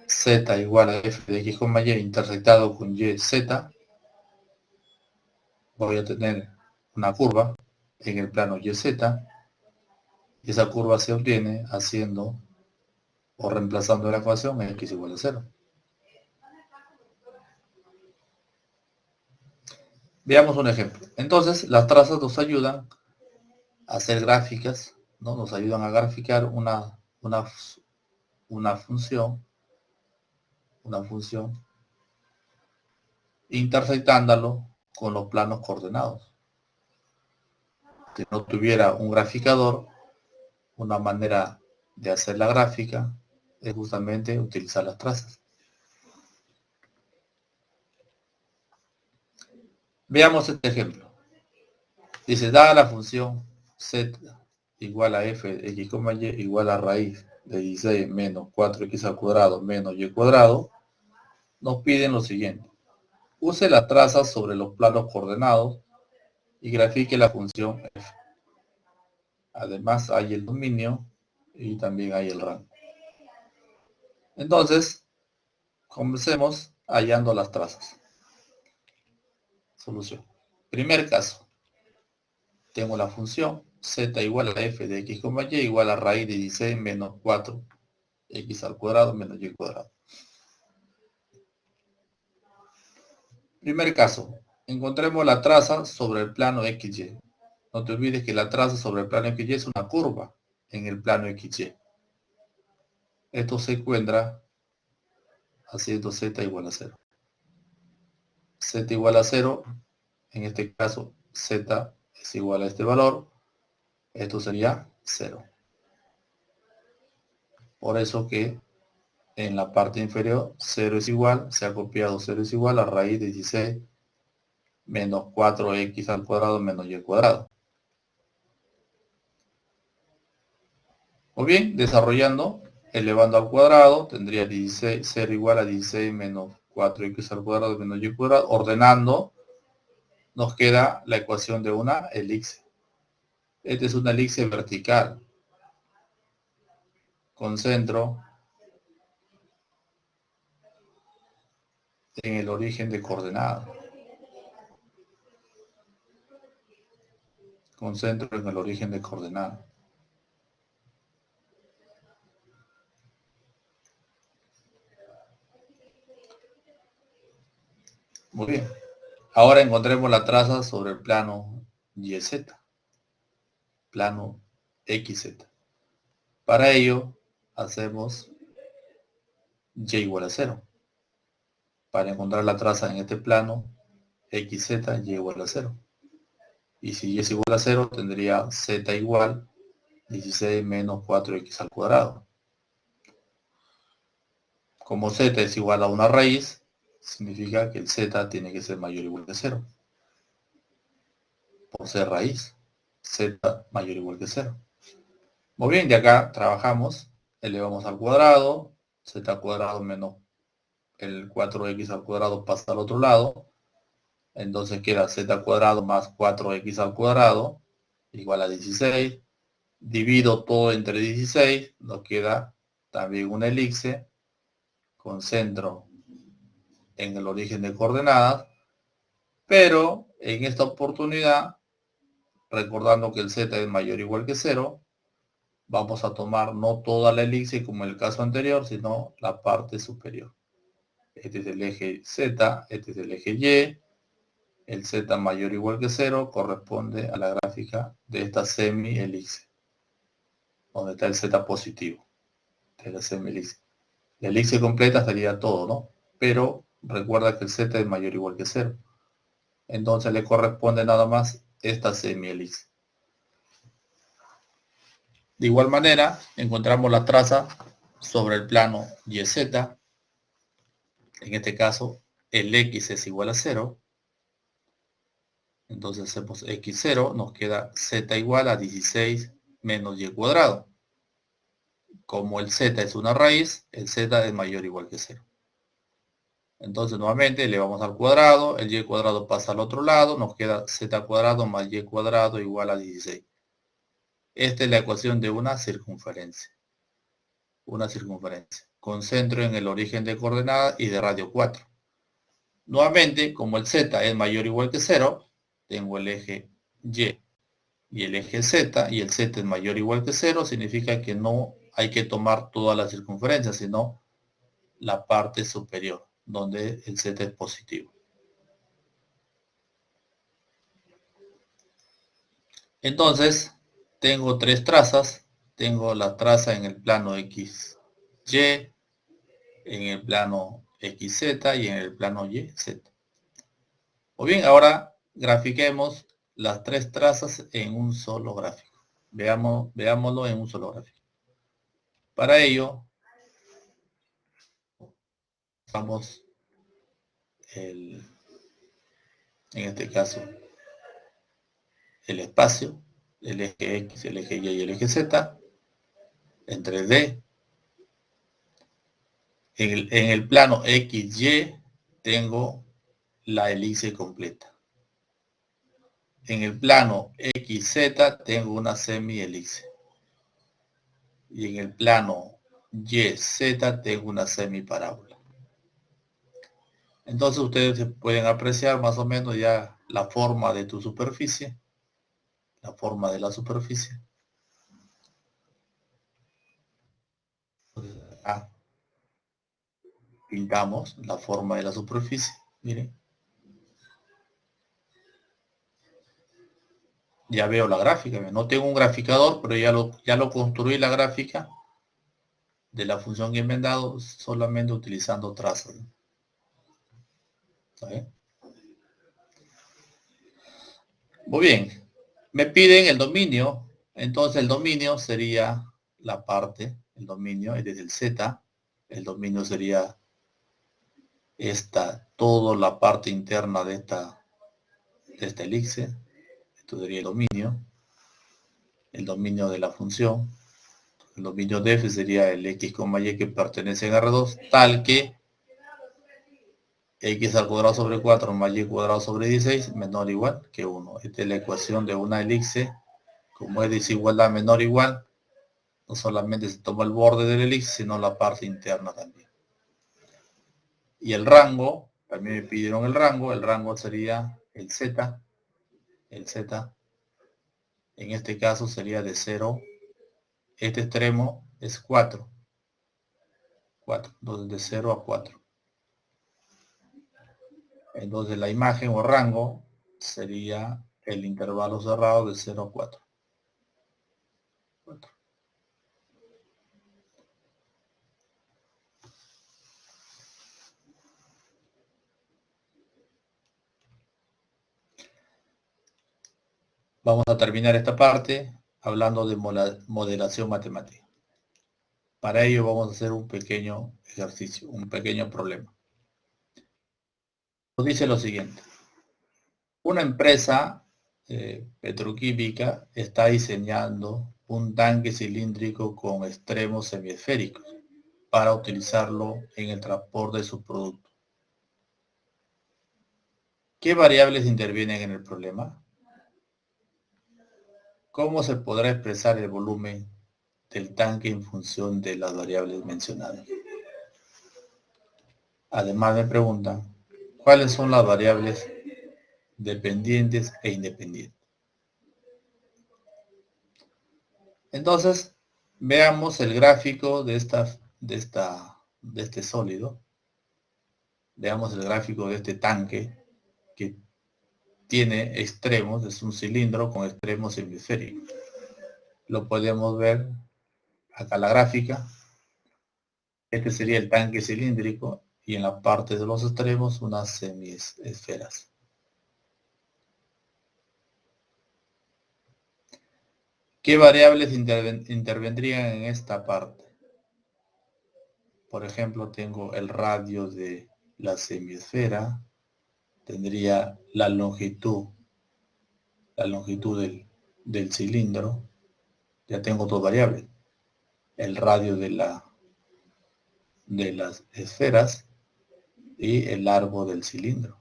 Z igual a f de x, y intersectado con y, z, voy a tener una curva en el plano YZ, y esa curva se obtiene haciendo o reemplazando la ecuación en x igual a 0. Veamos un ejemplo. Entonces, las trazas nos ayudan a hacer gráficas, ¿no? Nos ayudan a graficar una función intersectándolo con los planos coordenados. Si no tuviera un graficador, una manera de hacer la gráfica es justamente utilizar las trazas. Veamos este ejemplo. Dice, dada la función z igual a f de x, y igual a raíz de 16 menos 4x al cuadrado menos y cuadrado, nos piden lo siguiente. Use las trazas sobre los planos coordenados y grafique la función f. Además hay el dominio y también hay el rango. Entonces, comencemos hallando las trazas. Solución. Primer caso. Tengo la función z igual a f de x, y igual a raíz de 16 menos 4x al cuadrado menos y cuadrado. Primer caso. Encontremos la traza sobre el plano XY. No te olvides que la traza sobre el plano XY es una curva en el plano XY. Esto se encuentra haciendo z igual a 0. Z igual a 0, en este caso z es igual a este valor, esto sería 0. Por eso que en la parte inferior 0 es igual, se ha copiado 0 es igual a raíz de 16 menos 4x al cuadrado menos y cuadrado. O bien, desarrollando, elevando al cuadrado, tendría 16, 0 igual a 16 menos 4x al cuadrado menos y cuadrado. Ordenando, nos queda la ecuación de una elipse. Esta es una elipse vertical, con centro en el origen de coordenadas. Con centro en el origen de coordenadas. Muy bien. Ahora encontremos la traza sobre el plano YZ. Plano XZ. Para ello, hacemos y igual a 0. Para encontrar la traza en este plano, XZ, y igual a 0. Y si y es igual a 0, tendría z igual 16 menos 4x al cuadrado. Como z es igual a una raíz, significa que el z tiene que ser mayor o igual que 0. Por ser raíz, z mayor o igual que 0. Muy bien, de acá trabajamos, elevamos al cuadrado, z al cuadrado menos el 4x al cuadrado pasa al otro lado, entonces queda z al cuadrado más 4x al cuadrado igual a 16, divido todo entre 16, nos queda también una elipse con centro en el origen de coordenadas, pero en esta oportunidad, recordando que el z es mayor o igual que 0, vamos a tomar no toda la elipse como en el caso anterior, sino la parte superior. Este es el eje Z, este es el eje Y, el Z mayor o igual que 0 corresponde a la gráfica de esta semi-elipse, donde está el Z positivo de la semi-elipse. La elipse completa estaría todo, ¿no? Pero recuerda que el Z es mayor o igual que 0. Entonces le corresponde nada más esta semi-elipse. De igual manera, encontramos la traza sobre el plano YZ. En este caso, el X es igual a 0. Entonces hacemos X0, nos queda Z igual a 16 menos Y cuadrado. Como el Z es una raíz, el Z es mayor o igual que 0. Entonces nuevamente le vamos al cuadrado, el Y cuadrado pasa al otro lado, nos queda Z cuadrado más Y cuadrado igual a 16. Esta es la ecuación de una circunferencia. Una circunferencia con centro en el origen de coordenadas y de radio 4. Nuevamente, como el Z es mayor o igual que 0, tengo el eje Y y el eje Z, y el Z es mayor o igual que 0, significa que no hay que tomar toda la circunferencia, sino la parte superior, donde el Z es positivo. Entonces, tengo tres trazas. Tengo la traza en el plano XY, en el plano XZ y en el plano YZ. O bien, ahora grafiquemos las tres trazas en un solo gráfico. Veámoslo en un solo gráfico. Para ello, usamos en este caso, el espacio, el eje X, el eje Y y el eje Z, en 3D. En el plano XY tengo la elipse completa. En el plano XZ tengo una semi-elipse. Y en el plano YZ tengo una semiparábola. Entonces ustedes pueden apreciar más o menos ya la forma de tu superficie. La forma de la superficie. Acá pintamos la forma de la superficie. Miren. Ya veo la gráfica. No tengo un graficador, pero ya lo construí la gráfica de la función que me han dado solamente utilizando trazas. ¿Está bien? Muy bien. Me piden el dominio. Entonces el dominio sería la parte, el dominio es desde el Z. El dominio sería toda la parte interna de esta elipse. Esto sería el dominio de la función. El dominio de f sería el x, y que pertenece a R2, tal que x al cuadrado sobre 4 más y cuadrado sobre 16 menor o igual que 1. Esta es la ecuación de una elipse. Como es desigualdad menor o igual, no solamente se toma el borde de la elipse, sino la parte interna también. Y el rango, también me pidieron el rango sería el z, en este caso sería de 0, este extremo es 4, entonces de 0 a 4. Entonces la imagen o rango sería el intervalo cerrado de 0 a 4. Vamos a terminar esta parte hablando de modelación matemática. Para ello vamos a hacer un pequeño ejercicio, un pequeño problema. Nos dice lo siguiente. Una empresa petroquímica está diseñando un tanque cilíndrico con extremos semiesféricos para utilizarlo en el transporte de sus productos. ¿Qué variables intervienen en el problema? ¿Cómo se podrá expresar el volumen del tanque en función de las variables mencionadas? Además me preguntan, ¿cuáles son las variables dependientes e independientes? Entonces, veamos el gráfico de este sólido. Veamos el gráfico de este tanque que tiene extremos, es un cilindro con extremos hemisféricos. Lo podemos ver acá en la gráfica. Este sería el tanque cilíndrico y en la parte de los extremos unas semiesferas. ¿Qué variables intervendrían en esta parte? Por ejemplo, tengo el radio de la semiesfera, tendría la longitud del cilindro, ya tengo dos variables, el radio de las esferas y el largo del cilindro.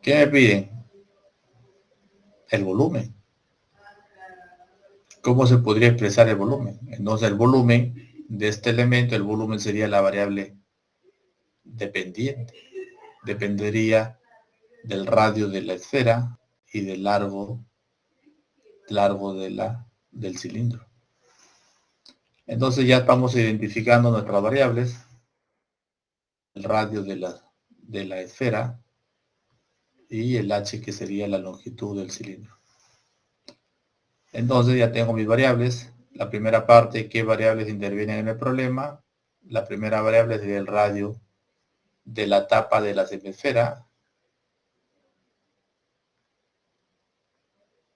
¿Qué me piden? El volumen. ¿Cómo se podría expresar el volumen? Entonces el volumen de este elemento, el volumen sería la variable dependiente. Dependería del radio de la esfera y del largo del cilindro. Entonces ya estamos identificando nuestras variables. El radio de la esfera y el h, que sería la longitud del cilindro. Entonces ya tengo mis variables. La primera parte, ¿qué variables intervienen en el problema? La primera variable sería el radio de la tapa de la semiesfera.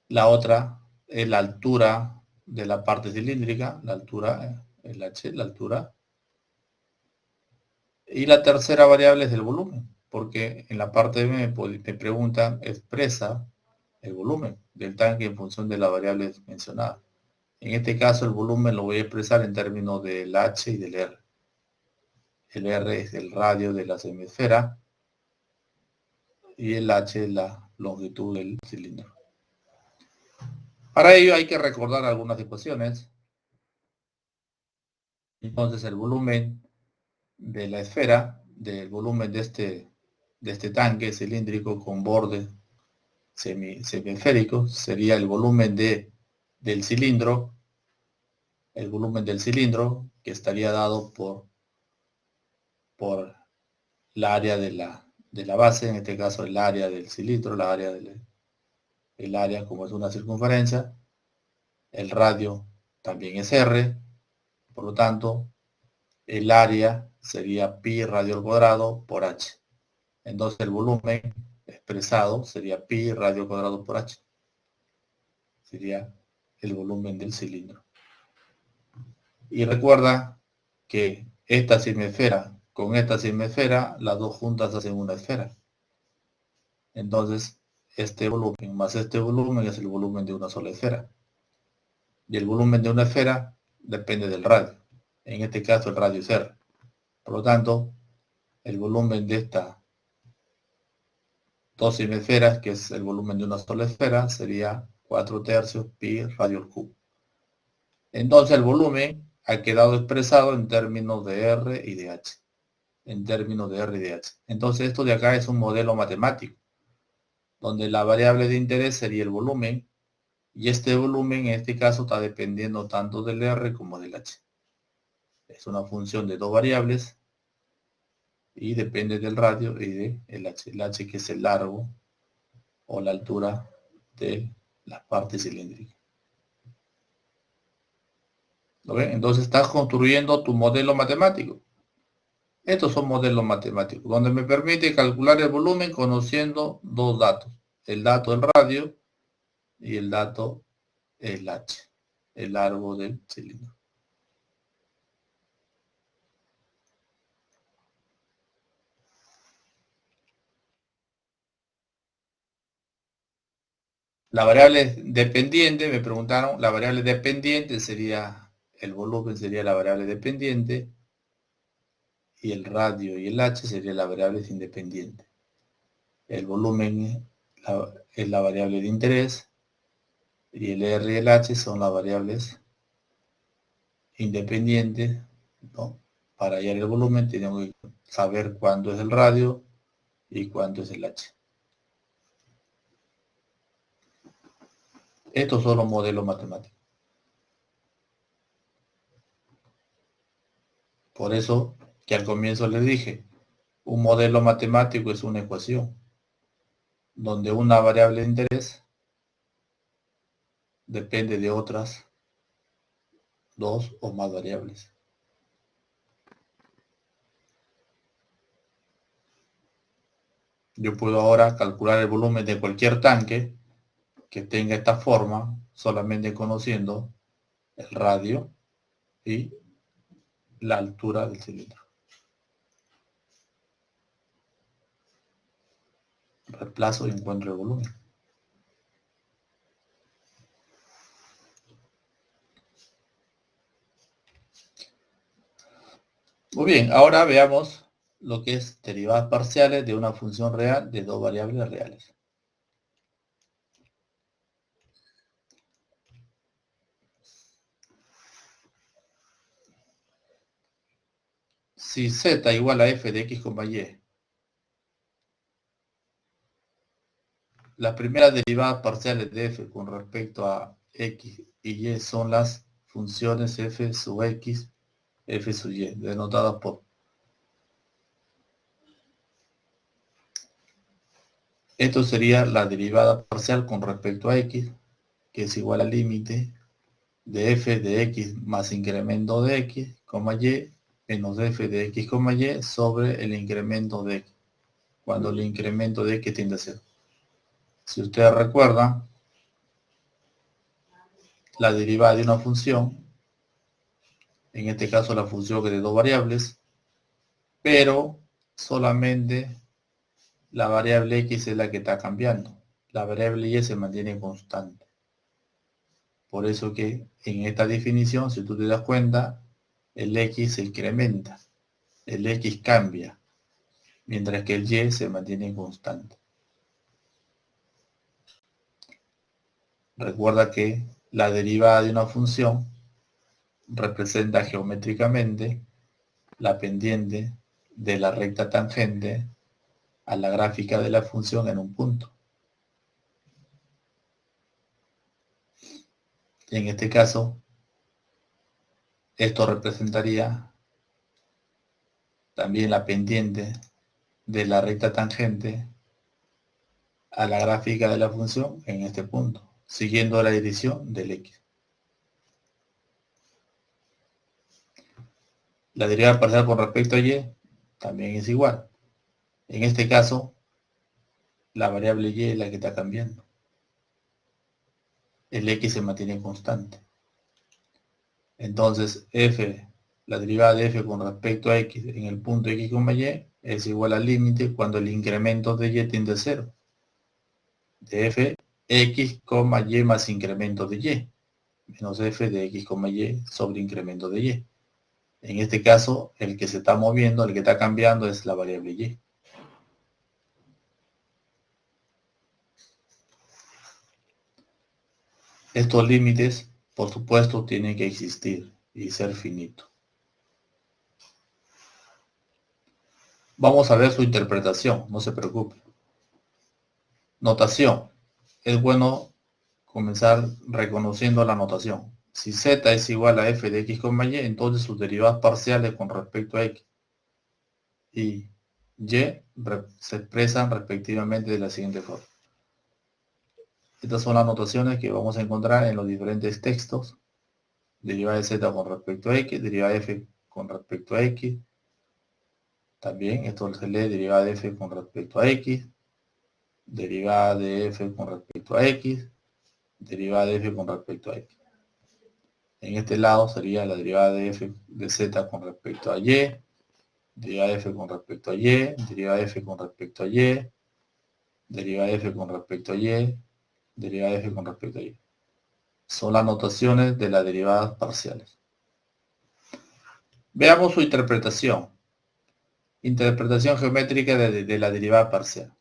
La otra es la altura de la parte cilíndrica, la altura, el h, la altura. Y la tercera variable es el volumen, porque en la parte B me preguntan, expresa el volumen del tanque en función de las variables mencionadas. En este caso el volumen lo voy a expresar en términos del h y del r. El r es el radio de la semiesfera y el h es la longitud del cilindro. Para ello hay que recordar algunas ecuaciones. Entonces el volumen de la esfera, del volumen de este tanque cilíndrico con borde semiesférico, sería el volumen del cilindro, que estaría dado por la área de la base, en este caso el área del cilindro, el área como es una circunferencia, el radio también es r, por lo tanto el área sería pi radio al cuadrado por h. Entonces el volumen expresado sería pi radio al cuadrado por h. Sería el volumen del cilindro. Y recuerda que esta semiesfera con esta semiesfera, las dos juntas hacen una esfera. Entonces, este volumen más este volumen es el volumen de una sola esfera. Y el volumen de una esfera depende del radio. En este caso el radio es R. Por lo tanto, el volumen de estas dos semiesferas, que es el volumen de una sola esfera, sería 4/3 pi radio al cubo. Entonces el volumen ha quedado expresado en términos de R y de H. Entonces esto de acá es un modelo matemático, donde la variable de interés sería el volumen, y este volumen en este caso está dependiendo tanto del R como del H. Es una función de dos variables y depende del radio y del H. El H, que es el largo o la altura de la parte cilíndrica. ¿Lo ven? Entonces estás construyendo tu modelo matemático. Estos son modelos matemáticos, donde me permite calcular el volumen conociendo dos datos. El dato del radio y el dato, el H, el largo del cilindro. La variable dependiente, me preguntaron, la variable dependiente sería, el volumen sería la variable dependiente, y el radio y el H sería la variable independiente. El volumen es la variable de interés, y el R y el H son las variables independientes, ¿no? Para hallar el volumen tenemos que saber cuánto es el radio y cuánto es el H. Estos son los modelos matemáticos. Por eso que al comienzo les dije, un modelo matemático es una ecuación. donde una variable de interés depende de otras dos o más variables. Yo puedo ahora calcular el volumen de cualquier tanque que tenga esta forma solamente conociendo el radio y la altura del cilindro. Reemplazo y encuentro el volumen. Muy bien, ahora veamos lo que es derivadas parciales de una función real de dos variables reales. Si z igual a f de x, y, las primeras derivadas parciales de f con respecto a x y y son las funciones f sub x, f sub y, denotadas por. Esto sería la derivada parcial con respecto a x, que es igual al límite de f de x más incremento de x, y, menos f de x, y sobre el incremento de x, cuando el incremento de x tiende a 0. Si ustedes recuerdan, la derivada de una función, en este caso la función que de dos variables, pero solamente la variable x es la que está cambiando. La variable y se mantiene constante. Por eso que en esta definición, si tú te das cuenta, el x se incrementa, el x cambia, mientras que el y se mantiene constante. Recuerda que la derivada de una función representa geométricamente la pendiente de la recta tangente a la gráfica de la función en un punto. En este caso, esto representaría también la pendiente de la recta tangente a la gráfica de la función en este punto, siguiendo la dirección del x. La derivada parcial con respecto a y también es igual. En este caso, la variable y es la que está cambiando. El x se mantiene constante. Entonces, la derivada de f con respecto a x en el punto x, y es igual al límite cuando el incremento de y tiende a 0. De f, x, y más incremento de y, menos f de x, y sobre incremento de y. En este caso, el que se está moviendo, el que está cambiando es la variable y. Estos límites, por supuesto, tienen que existir y ser finitos. Vamos a ver su interpretación, no se preocupe. Notación. Es bueno comenzar reconociendo la notación. Si z es igual a f de x, y, entonces sus derivadas parciales con respecto a x y y se expresan respectivamente de la siguiente forma. Estas son las notaciones que vamos a encontrar en los diferentes textos. Derivada de z con respecto a x, derivada de f con respecto a x. También esto se lee derivada de f con respecto a x, derivada de f con respecto a x, derivada de f con respecto a x. En este lado sería la derivada de f de z con respecto a y, derivada de f con respecto a y, derivada de f con respecto a y, derivada de f con respecto a y, derivada de f con respecto a y. Son las notaciones de las derivadas parciales. Veamos su interpretación. Interpretación geométrica de la derivada parcial.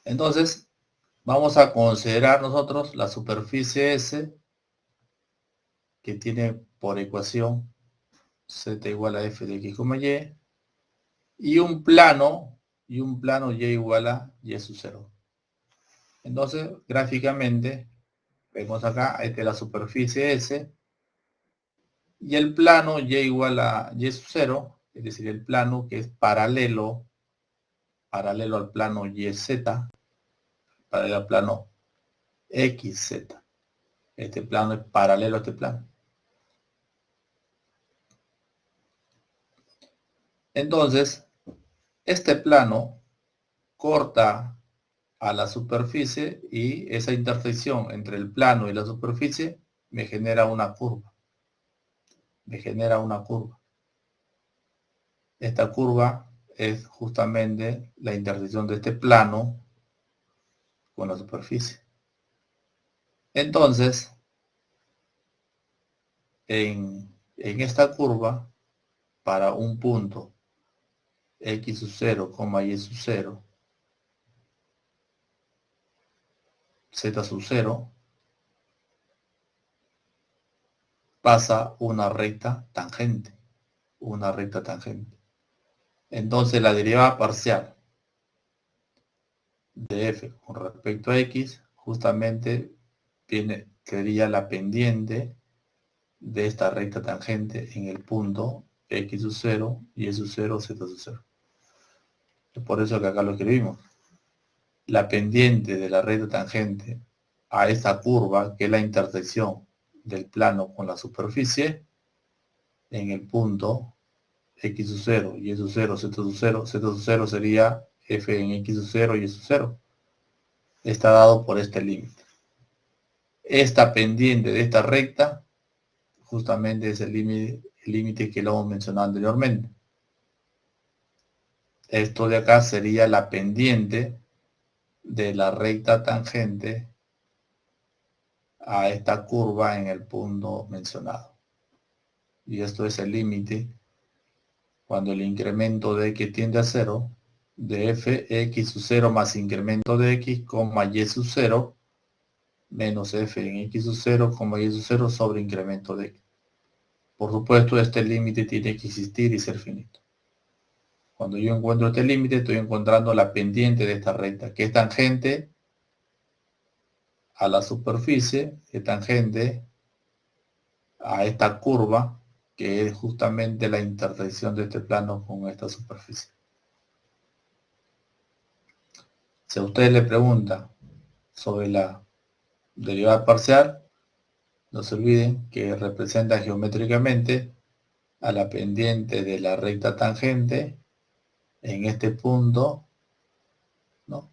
Entonces, vamos a considerar nosotros la superficie S, que tiene por ecuación z igual a f de x, y un plano y igual a y sub 0. Entonces, gráficamente, vemos acá, esta es la superficie S, y el plano y igual a y sub 0, es decir, el plano que es paralelo paralelo al plano YZ, paralelo al plano XZ. Este plano es paralelo a este plano. Entonces, este plano corta a la superficie y esa intersección entre el plano y la superficie me genera una curva. Esta curva es justamente la intersección de este plano con la superficie. Entonces, en esta curva, para un punto x sub 0, y sub 0, z sub 0, pasa una recta tangente. Entonces la derivada parcial de f con respecto a x justamente sería la pendiente de esta recta tangente en el punto x sub 0, y sub 0, z sub 0. Es por eso que acá lo escribimos. La pendiente de la recta tangente a esta curva, que es la intersección del plano con la superficie, en el punto x sub 0, y sub 0, z sub 0, z sub 0 sería f en x sub 0 y sub 0. Está dado por este límite. Esta pendiente de esta recta justamente es el límite que lo hemos mencionado anteriormente. Esto de acá sería la pendiente de la recta tangente a esta curva en el punto mencionado. Y esto es el límite cuando el incremento de x tiende a 0, de f x sub 0 más incremento de x, y sub 0, menos f en x sub 0, y sub 0 sobre incremento de x. Por supuesto, este límite tiene que existir y ser finito. Cuando yo encuentro este límite, estoy encontrando la pendiente de esta recta, que es tangente a la superficie, es tangente a esta curva, que es justamente la intersección de este plano con esta superficie. Si a ustedes les preguntan sobre la derivada parcial, no se olviden que representa geométricamente a la pendiente de la recta tangente en este punto, ¿no?,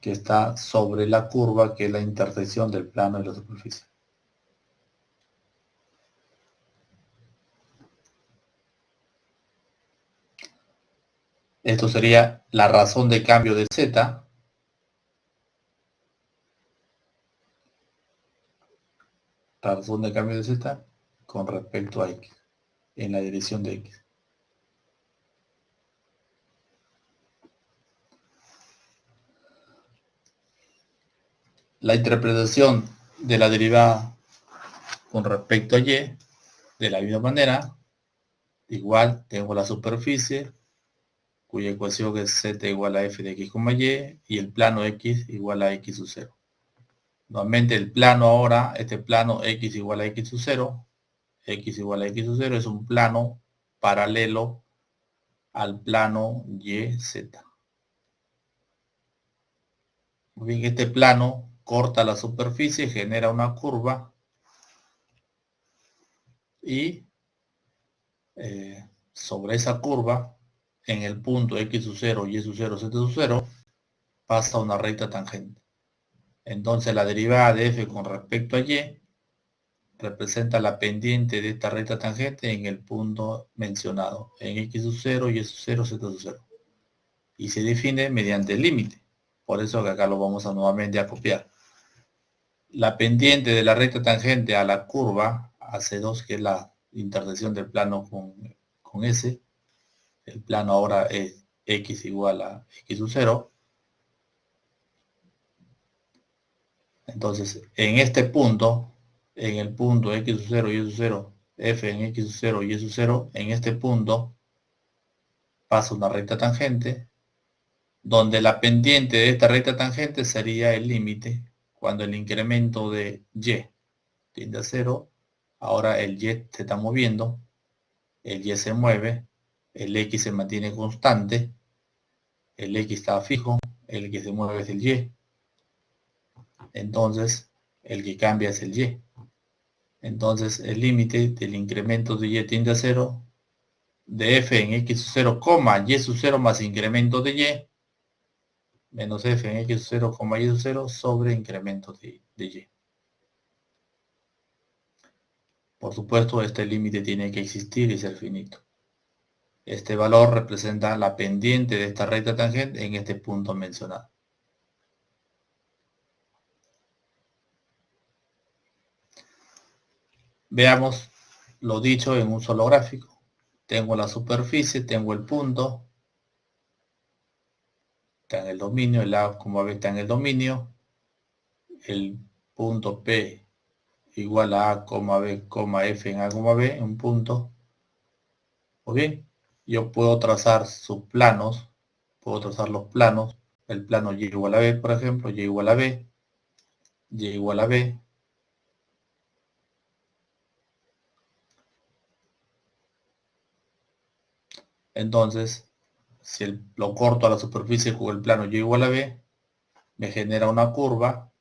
que está sobre la curva, que es la intersección del plano y la superficie. Esto sería la razón de cambio de z. La razón de cambio de z con respecto a x, en la dirección de x. La interpretación de la derivada con respecto a y, de la misma manera, igual tengo la superficie, cuya ecuación es z igual a f de x, y el plano x igual a x sub 0. Nuevamente el plano ahora, este plano x igual a x sub 0, x igual a x sub 0 es un plano paralelo al plano YZ. Muy bien, este plano corta la superficie, genera una curva y sobre esa curva, en el punto x sub 0, y sub 0, z sub 0, pasa una recta tangente. Entonces la derivada de f con respecto a y representa la pendiente de esta recta tangente en el punto mencionado, en x sub 0, y sub 0, z sub 0. Y se define mediante el límite. Por eso que acá lo vamos a nuevamente a copiar. La pendiente de la recta tangente a la curva AC2, que es la intersección del plano con S, el plano ahora es x igual a x sub 0. Entonces, en este punto, en el punto x sub 0 y sub 0, f en x sub 0 y sub 0, en este punto pasa una recta tangente, donde la pendiente de esta recta tangente sería el límite cuando el incremento de y tiende a 0. Ahora el y se está moviendo, el y se mueve, el x se mantiene constante, el X está fijo, el que se mueve es el Y. Entonces, el que cambia es el Y. Entonces, el límite del incremento de Y tiende a 0, de f en x sub 0, y sub 0 más incremento de y, menos f en x sub 0, y sub 0 sobre incremento de y. Por supuesto, este límite tiene que existir y ser finito. Este valor representa la pendiente de esta recta tangente en este punto mencionado. Veamos lo dicho en un solo gráfico. Tengo la superficie, tengo el punto, está en el dominio, el A como B está en el dominio, el punto P igual a A, B, F en A, B, un punto. O bien, yo puedo trazar sus planos, puedo trazar los planos, el plano Y igual a B, por ejemplo, Y igual a B, Y igual a B. Entonces, si lo corto a la superficie con el plano Y igual a B, me genera una curva.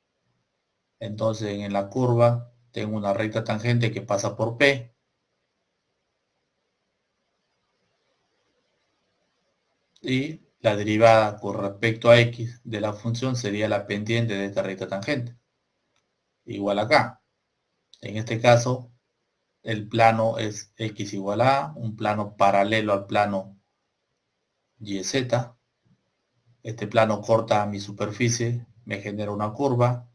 Entonces, en la curva tengo una recta tangente que pasa por P. Y la derivada con respecto a X de la función sería la pendiente de esta recta tangente. Igual acá. En este caso, el plano es X igual a, un plano paralelo al plano YZ. Este plano corta mi superficie, me genera una curva.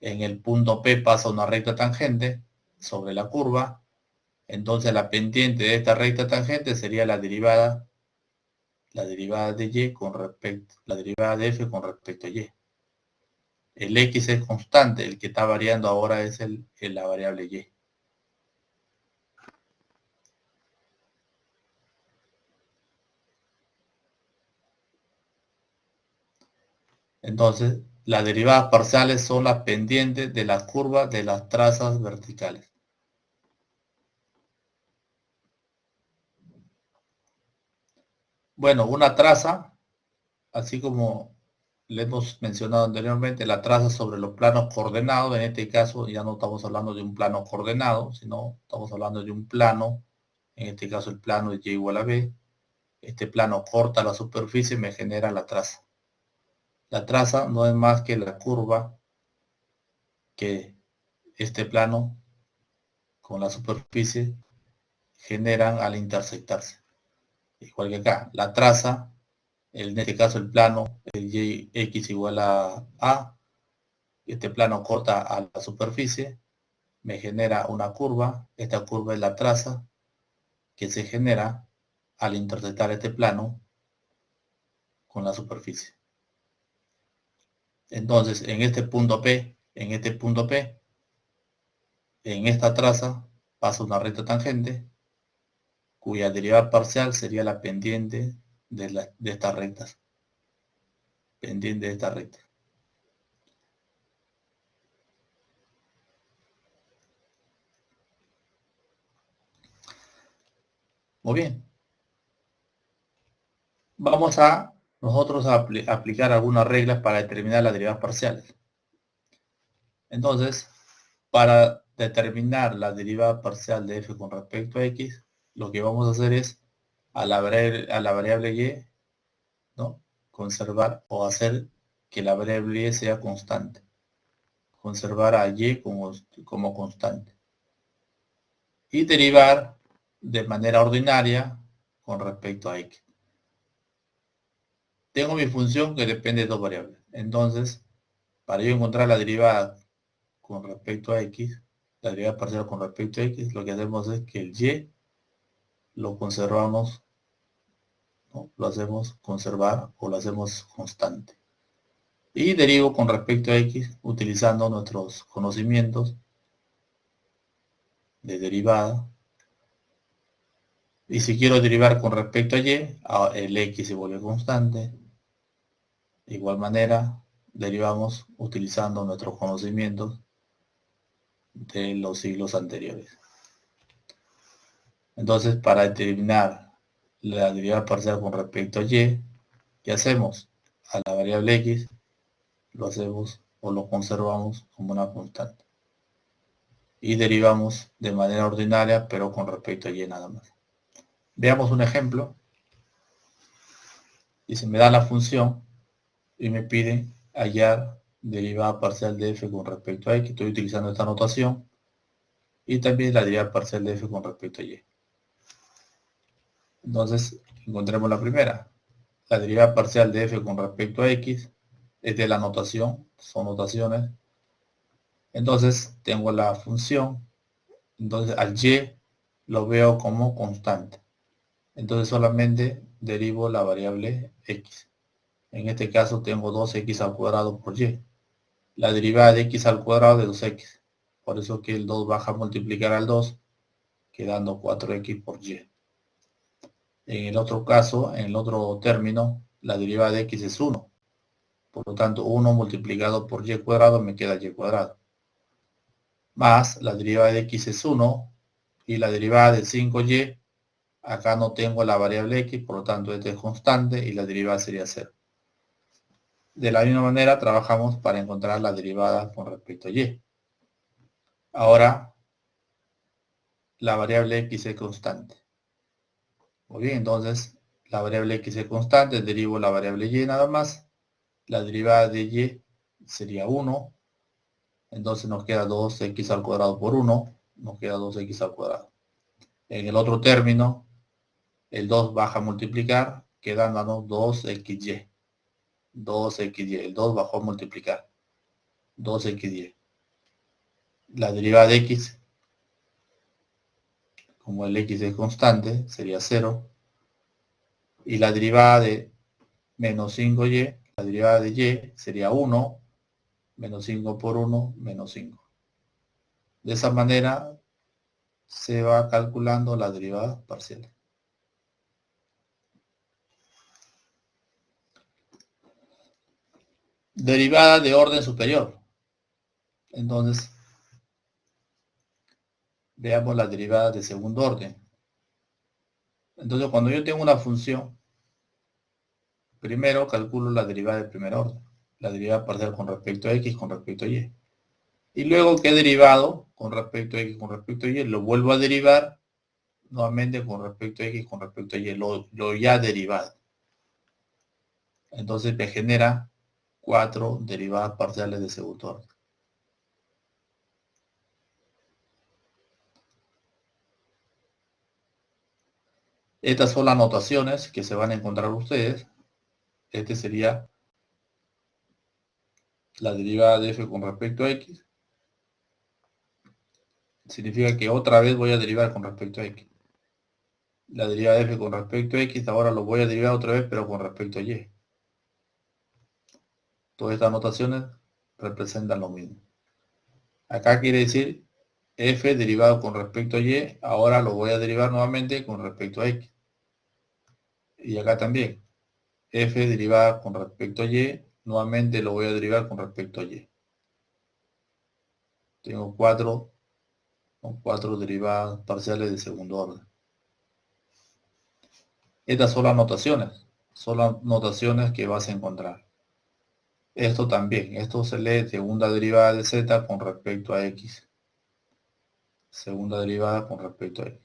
En el punto P pasa una recta tangente sobre la curva. Entonces la pendiente de esta recta tangente sería la derivada de Y con respecto, la derivada de F con respecto a Y. El X es constante, el que está variando ahora es la variable Y. Entonces, las derivadas parciales son las pendientes de las curvas de las trazas verticales. Bueno, una traza, así como le hemos mencionado anteriormente, la traza sobre los planos coordenados. En este caso ya no estamos hablando de un plano coordenado, sino estamos hablando de un plano. En este caso el plano es Y igual a B. Este plano corta la superficie y me genera la traza. La traza no es más que la curva que este plano con la superficie generan al intersectarse. Igual que acá, la traza, en este caso el plano, el Y, X igual a, este plano corta a la superficie, me genera una curva, esta curva es la traza que se genera al intersectar este plano con la superficie. Entonces, en este punto P, en esta traza pasa una recta tangente cuya derivada parcial sería la pendiente de estas rectas. Pendiente de esta recta. Muy bien. Vamos a nosotros aplicar algunas reglas para determinar las derivadas parciales. Entonces, para determinar la derivada parcial de f con respecto a x, lo que vamos a hacer es a la variable y, ¿no?, conservar o hacer que la variable y sea constante. Conservar a y como constante. Y derivar de manera ordinaria con respecto a x. Tengo mi función que depende de dos variables. Entonces, para yo encontrar la derivada con respecto a x, la derivada parcial con respecto a x, lo que hacemos es que el y lo conservamos, ¿no?, lo hacemos conservar o lo hacemos constante. Y derivo con respecto a x utilizando nuestros conocimientos de derivada. Y si quiero derivar con respecto a y, el x se vuelve constante. De igual manera, derivamos utilizando nuestros conocimientos de los siglos anteriores. Entonces, para determinar la derivada parcial con respecto a y, ¿Qué hacemos? A la variable x lo hacemos o lo conservamos como una constante. Y derivamos de manera ordinaria, pero con respecto a y nada más. Veamos un ejemplo. Y se me da la función y me pide hallar derivada parcial de f con respecto a x. Estoy utilizando esta notación. Y también la derivada parcial de f con respecto a y. Entonces, encontremos la primera. La derivada parcial de f con respecto a x es de la notación, son notaciones. Entonces, tengo la función. Entonces, al y lo veo como constante. Entonces, solamente derivo la variable x. En este caso, tengo 2x al cuadrado por y. La derivada de x al cuadrado de 2x. Por eso que el 2 baja a multiplicar al 2, quedando 4x por y. En el otro caso, en el otro término, la derivada de x es 1. Por lo tanto, 1 multiplicado por y cuadrado me queda y cuadrado. Más la derivada de x es 1 y la derivada de 5y, acá no tengo la variable x, por lo tanto este es constante y la derivada sería 0. De la misma manera trabajamos para encontrar la derivada con respecto a y. Ahora, la variable x es constante. Muy bien, entonces la variable x es constante, derivo la variable y nada más. La derivada de y sería 1. Entonces nos queda 2x al cuadrado por 1. Nos queda 2x al cuadrado. En el otro término, el 2 baja a multiplicar, quedándonos 2xy. 2xy. El 2 bajó a multiplicar. 2xy. La derivada de x, como el x es constante, sería 0. Y la derivada de menos 5y, la derivada de y sería 1. Menos 5 por 1, menos 5. De esa manera se va calculando la derivada parcial. Derivada de orden superior. Entonces, veamos la derivada de segundo orden. Entonces, cuando yo tengo una función, primero calculo la derivada de primer orden. La derivada parcial con respecto a x con respecto a y. Y luego que he derivado con respecto a x con respecto a y, lo vuelvo a derivar nuevamente con respecto a x con respecto a y, lo ya derivado. Entonces me genera 4 derivadas parciales de segundo orden. Estas son las notaciones que se van a encontrar ustedes. Este sería la derivada de f con respecto a x. Significa que otra vez voy a derivar con respecto a x. La derivada de f con respecto a x, ahora lo voy a derivar otra vez, pero con respecto a y. Todas estas notaciones representan lo mismo. Acá quiere decir f derivado con respecto a y, ahora lo voy a derivar nuevamente con respecto a x. Y acá también, f derivada con respecto a y, nuevamente lo voy a derivar con respecto a y. Tengo 4 derivadas parciales de segundo orden. Estas son las notaciones que vas a encontrar. Esto también, esto se lee segunda derivada de z con respecto a x. Segunda derivada con respecto a x.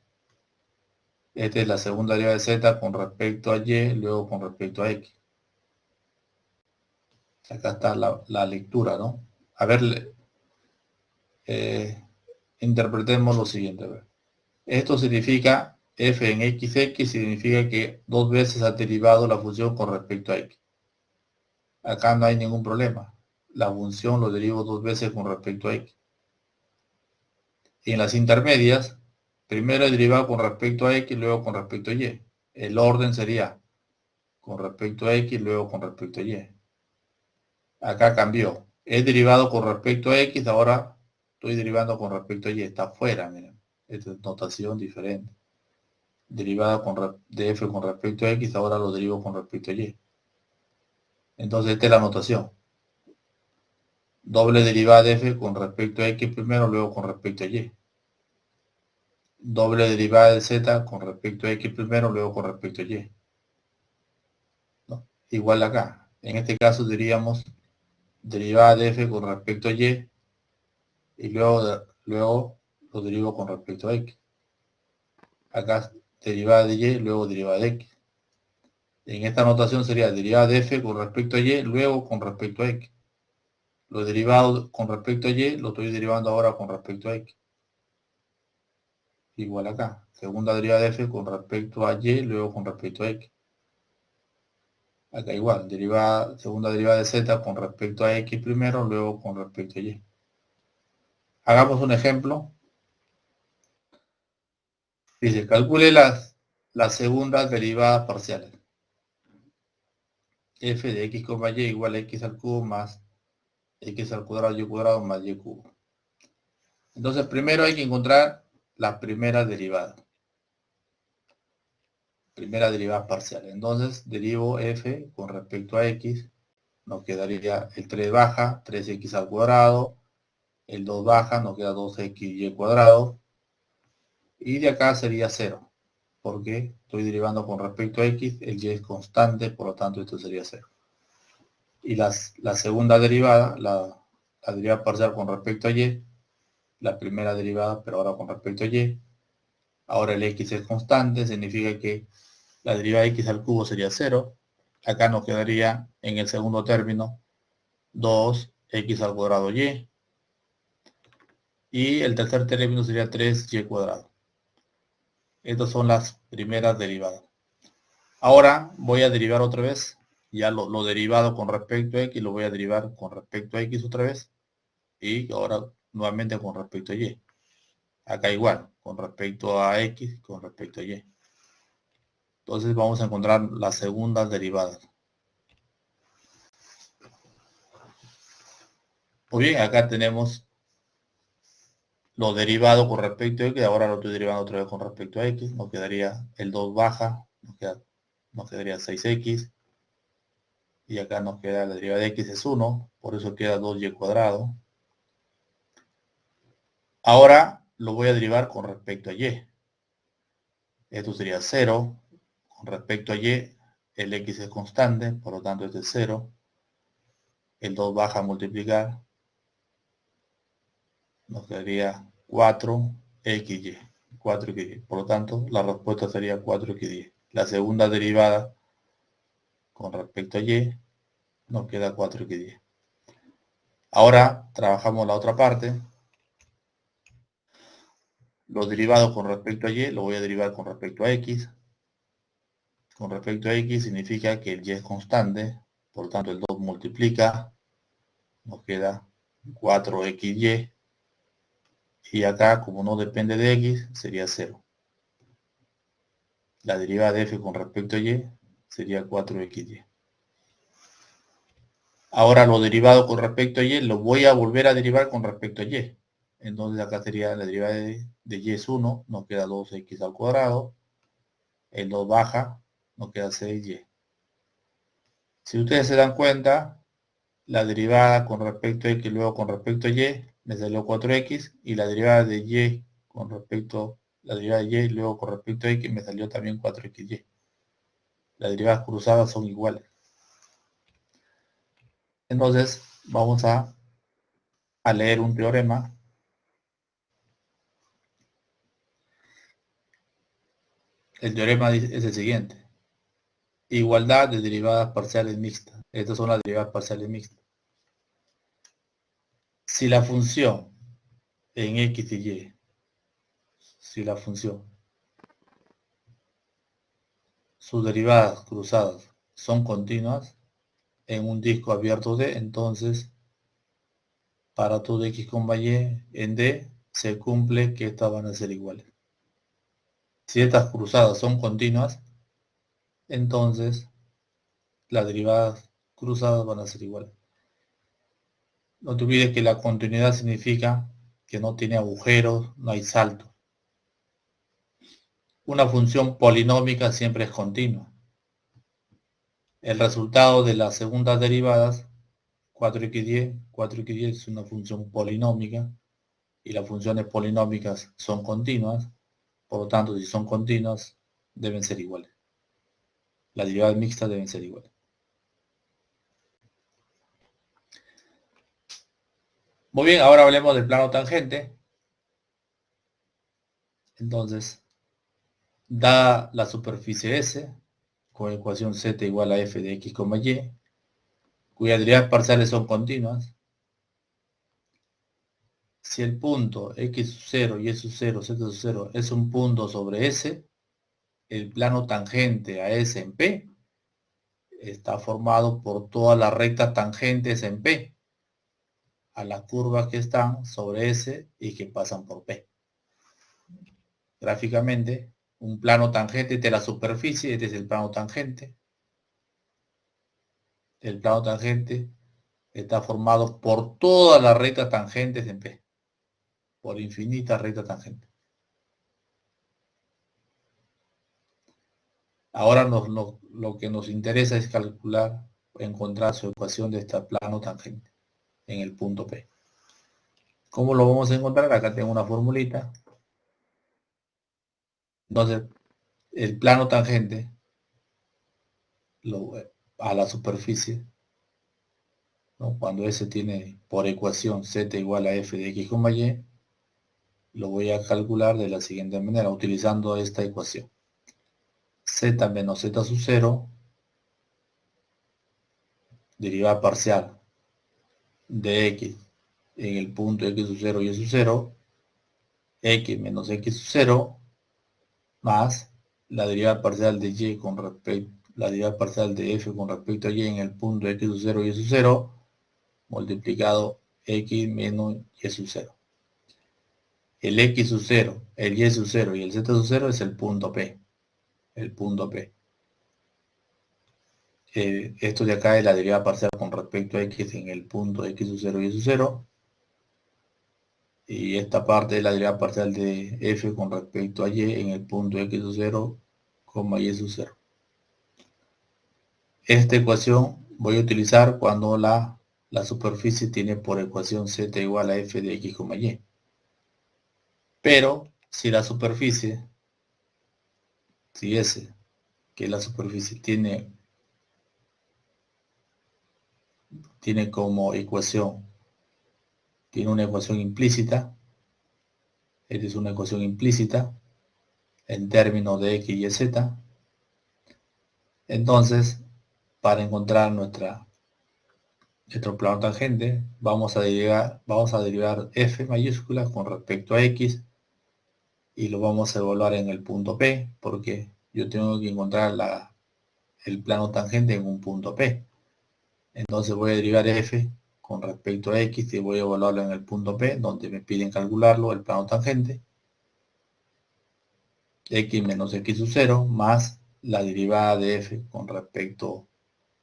Esta es la segunda derivada de z con respecto a y, luego con respecto a x. Acá está la lectura, ¿no? A ver, interpretemos lo siguiente. A ver. Esto significa f en xx, significa que dos veces ha derivado la función con respecto a x. Acá no hay ningún problema. La función lo derivo dos veces con respecto a x. Y en las intermedias, primero he derivado con respecto a x, luego con respecto a y. El orden sería con respecto a x, luego con respecto a y. Acá cambió. He derivado con respecto a x, ahora estoy derivando con respecto a y. Está afuera, miren. Esta es notación diferente. Derivada de f con respecto a x, ahora lo derivo con respecto a y. Entonces esta es la notación. Doble derivada de f con respecto a x primero, luego con respecto a y. Doble derivada de z con respecto a x primero, luego con respecto a y. ¿No? igual acá. En este caso diríamos derivada de f con respecto a y luego lo derivo con respecto a x. Acá derivada de y, luego derivada de x. En esta notación sería derivada de f con respecto a y, luego con respecto a x. Lo derivado con respecto a y lo estoy derivando ahora con respecto a x. Igual acá. Segunda derivada de f con respecto a y, luego con respecto a x. Acá igual, segunda derivada de z con respecto a x primero, luego con respecto a y. Hagamos un ejemplo. Dice, calcule las segundas derivadas parciales. F de x, y igual a x al cubo más x al cuadrado más y cubo. Entonces primero hay que encontrar la primera derivada. Primera derivada parcial. Entonces derivo f con respecto a x. Nos quedaría el 3 baja, 3x al cuadrado. El 2 baja, nos queda 2xy cuadrado. Y de acá sería 0. Porque estoy derivando con respecto a x. El y es constante, por lo tanto esto sería 0. Y la segunda derivada, la derivada parcial con respecto a y. La primera derivada, pero ahora con respecto a y. Ahora el x es constante, significa que la derivada de x al cubo sería 0. Acá nos quedaría en el segundo término 2x al cuadrado y. Y el tercer término sería 3y cuadrado. Estas son las primeras derivadas. Ahora voy a derivar otra vez. Ya lo derivado con respecto a x lo voy a derivar con respecto a x otra vez. Y ahora nuevamente con respecto a y. Acá igual, con respecto a x, con respecto a y. Entonces vamos a encontrar las segundas derivadas. Muy bien, acá tenemos lo derivado con respecto a x, ahora lo estoy derivando otra vez con respecto a x, nos quedaría el 2 baja, nos quedaría 6x, y acá nos queda la derivada de x es 1, por eso queda 2y cuadrado. Ahora lo voy a derivar con respecto a y. Esto sería 0, con respecto a y, el x es constante, por lo tanto este es 0. El 2 baja a multiplicar, nos quedaría 4xy. 4xy. Por lo tanto, la respuesta sería 4xy. La segunda derivada con respecto a y nos queda 4xy. Ahora trabajamos la otra parte. Los derivados con respecto a y lo voy a derivar con respecto a x. Con respecto a x significa que el y es constante. Por lo tanto, el 2 multiplica. Nos queda 4xy. Y acá, como no depende de x, sería 0. La derivada de f con respecto a y sería 4xy. Ahora lo derivado con respecto a y lo voy a volver a derivar con respecto a y. Entonces acá sería la derivada de y es 1, nos queda 2x al cuadrado. El 2 baja, nos queda 6y. Si ustedes se dan cuenta, la derivada con respecto a x luego con respecto a y me salió 4x, y la derivada de y con respecto, la derivada de y luego con respecto a x me salió también 4xy. Las derivadas cruzadas son iguales. Entonces vamos a leer un teorema. El teorema es el siguiente. Igualdad de derivadas parciales mixtas. Estas son las derivadas parciales mixtas. Si la función en x y y, si la función, sus derivadas cruzadas son continuas en un disco abierto D, entonces para todo x, y en D se cumple que estas van a ser iguales. Si estas cruzadas son continuas, entonces las derivadas cruzadas van a ser iguales. No te olvides que la continuidad significa que no tiene agujeros, no hay saltos. Una función polinómica siempre es continua. El resultado de las segundas derivadas, 4x10 es una función polinómica y las funciones polinómicas son continuas, por lo tanto, si son continuas, deben ser iguales. Las derivadas mixtas deben ser iguales. Muy bien, ahora hablemos del plano tangente. Entonces, da la superficie S, con ecuación z igual a f de x, y, cuyas derivas parciales son continuas. Si el punto x sub 0, y sub 0, z sub 0 es un punto sobre S, el plano tangente a S en P está formado por todas las rectas tangentes en P a las curvas que están sobre S y que pasan por P. Gráficamente, un plano tangente de la superficie, este es el plano tangente. El plano tangente está formado por todas las rectas tangentes en P, por infinitas rectas tangentes. Ahora lo que nos interesa es calcular, encontrar su ecuación de este plano tangente en el punto P. ¿Cómo lo vamos a encontrar? Acá tengo una formulita. Entonces, el plano tangente a la superficie, ¿no? Cuando S tiene por ecuación z igual a f de x, y, lo voy a calcular de la siguiente manera, utilizando esta ecuación. Z menos z sub 0, derivada parcial de x en el punto x sub 0 y sub 0, x menos x sub 0, más la derivada parcial de y con respecto, la derivada parcial de f con respecto a y en el punto x sub 0 y sub 0, multiplicado x menos y sub 0. El x sub 0, el y sub 0 y el z sub 0 es el punto P. El punto P. Esto de acá es la derivada parcial con respecto a x en el punto x sub 0 y sub 0. Y esta parte es la derivada parcial de f con respecto a y en el punto x sub 0, y sub 0. Esta ecuación voy a utilizar cuando la superficie tiene por ecuación z igual a f de x, y. Pero si la superficie, si S, que la superficie tiene como ecuación, tiene una ecuación implícita, esta es una ecuación implícita en términos de x y z, entonces para encontrar nuestro plano tangente vamos a derivar f mayúscula con respecto a x y lo vamos a evaluar en el punto P, porque yo tengo que encontrar el plano tangente en un punto P. Entonces voy a derivar f con respecto a x y voy a evaluarlo en el punto P, donde me piden calcularlo, el plano tangente. X menos x sub 0 más la derivada de f con respecto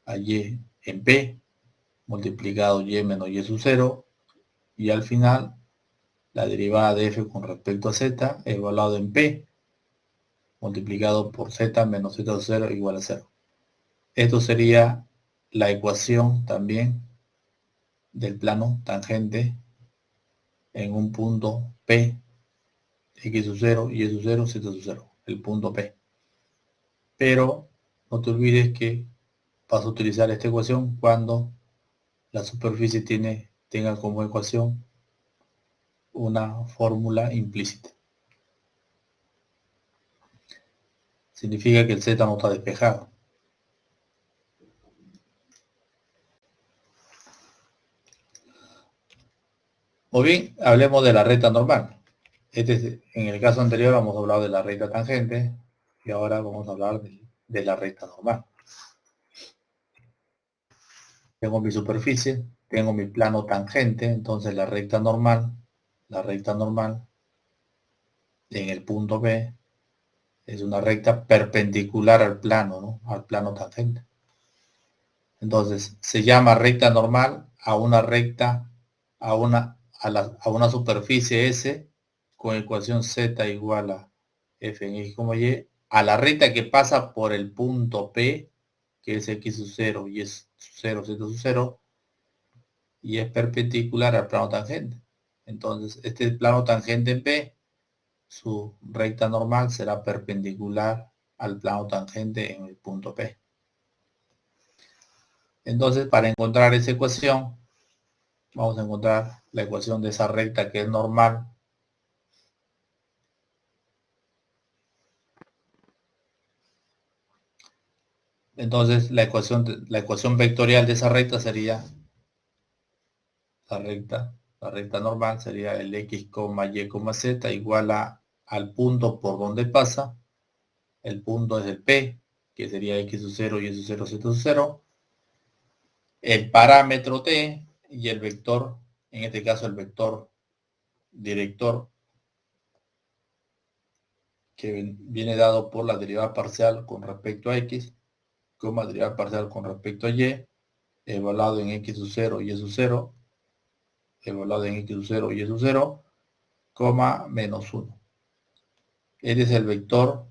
a y en P, multiplicado y menos y sub 0, y al final la derivada de f con respecto a z evaluado en P, multiplicado por z menos z sub 0 igual a 0. Esto sería la ecuación también del plano tangente en un punto P, x sub 0, y sub 0, z sub 0, el punto P. Pero no te olvides que vas a utilizar esta ecuación cuando la superficie tenga como ecuación una fórmula implícita. Significa que el z no está despejado. O bien, hablemos de la recta normal. En el caso anterior hemos hablado de la recta tangente y ahora vamos a hablar de la recta normal. Tengo mi superficie, tengo mi plano tangente, entonces la recta normal en el punto B es una recta perpendicular al plano, ¿no? Al plano tangente. Entonces se llama recta normal a una recta, a una superficie S con ecuación z igual a f en x, y, a la recta que pasa por el punto P, que es x sub 0 y es 0, z sub 0, y es perpendicular al plano tangente. Entonces, este plano tangente en P, su recta normal será perpendicular al plano tangente en el punto P. Entonces, para encontrar esa ecuación, vamos a encontrar la ecuación de esa recta que es normal. Entonces la ecuación vectorial de esa recta sería la recta normal sería el x, y, z igual al punto por donde pasa. El punto es el P, que sería x sub 0, y sub 0, z sub 0. El parámetro t y el vector, en este caso el vector director, que viene dado por la derivada parcial con respecto a x, derivada parcial con respecto a y, evaluado en x sub 0 y sub 0, evaluado en x sub 0 y sub 0, menos 1. Este es el vector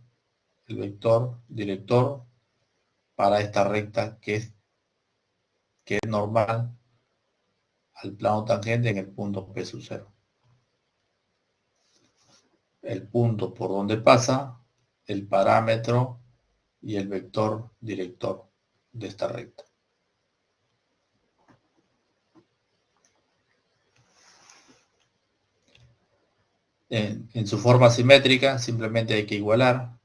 director para esta recta que es normal al plano tangente en el punto P sub 0. El punto por donde pasa, el parámetro y el vector director de esta recta. En su forma simétrica simplemente hay que igualar.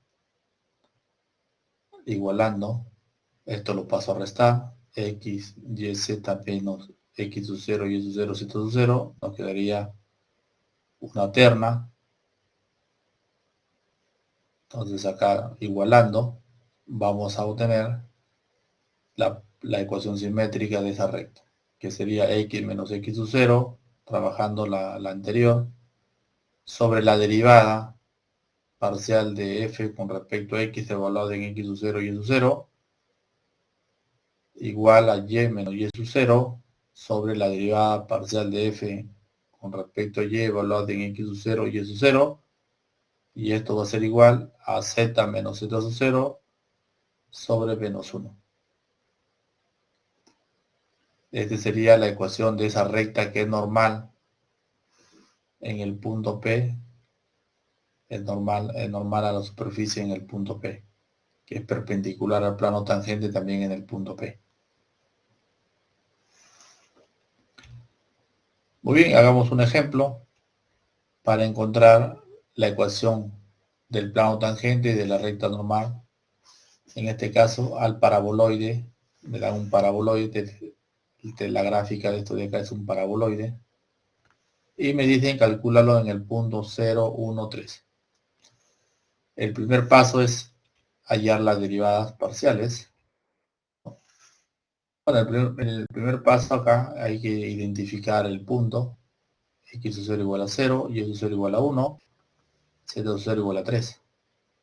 Igualando, esto lo paso a restar. X, y, z menos x sub 0, y sub 0, z sub 0, nos quedaría una terna. Entonces acá igualando vamos a obtener la ecuación simétrica de esa recta, que sería x menos x sub 0, trabajando la anterior, sobre la derivada parcial de f con respecto a x evaluado en x sub 0 y sub 0, igual a y menos y sub 0, sobre la derivada parcial de f con respecto a y evaluado en x sub 0 y sub 0, y esto va a ser igual a z menos z sub 0 sobre menos 1. Esta sería la ecuación de esa recta que es normal en el punto P, es normal a la superficie en el punto P, que es perpendicular al plano tangente también en el punto P. Muy bien, hagamos un ejemplo para encontrar la ecuación del plano tangente y de la recta normal. En este caso, al paraboloide, me dan un paraboloide, la gráfica de esto de acá es un paraboloide, y me dicen calcularlo en el punto 0, 1, 3. El primer paso es hallar las derivadas parciales. Bueno, el primer paso acá hay que identificar el punto. X sub 0 igual a 0, Y sub 0 igual a 1, Z sub 0 igual a 3.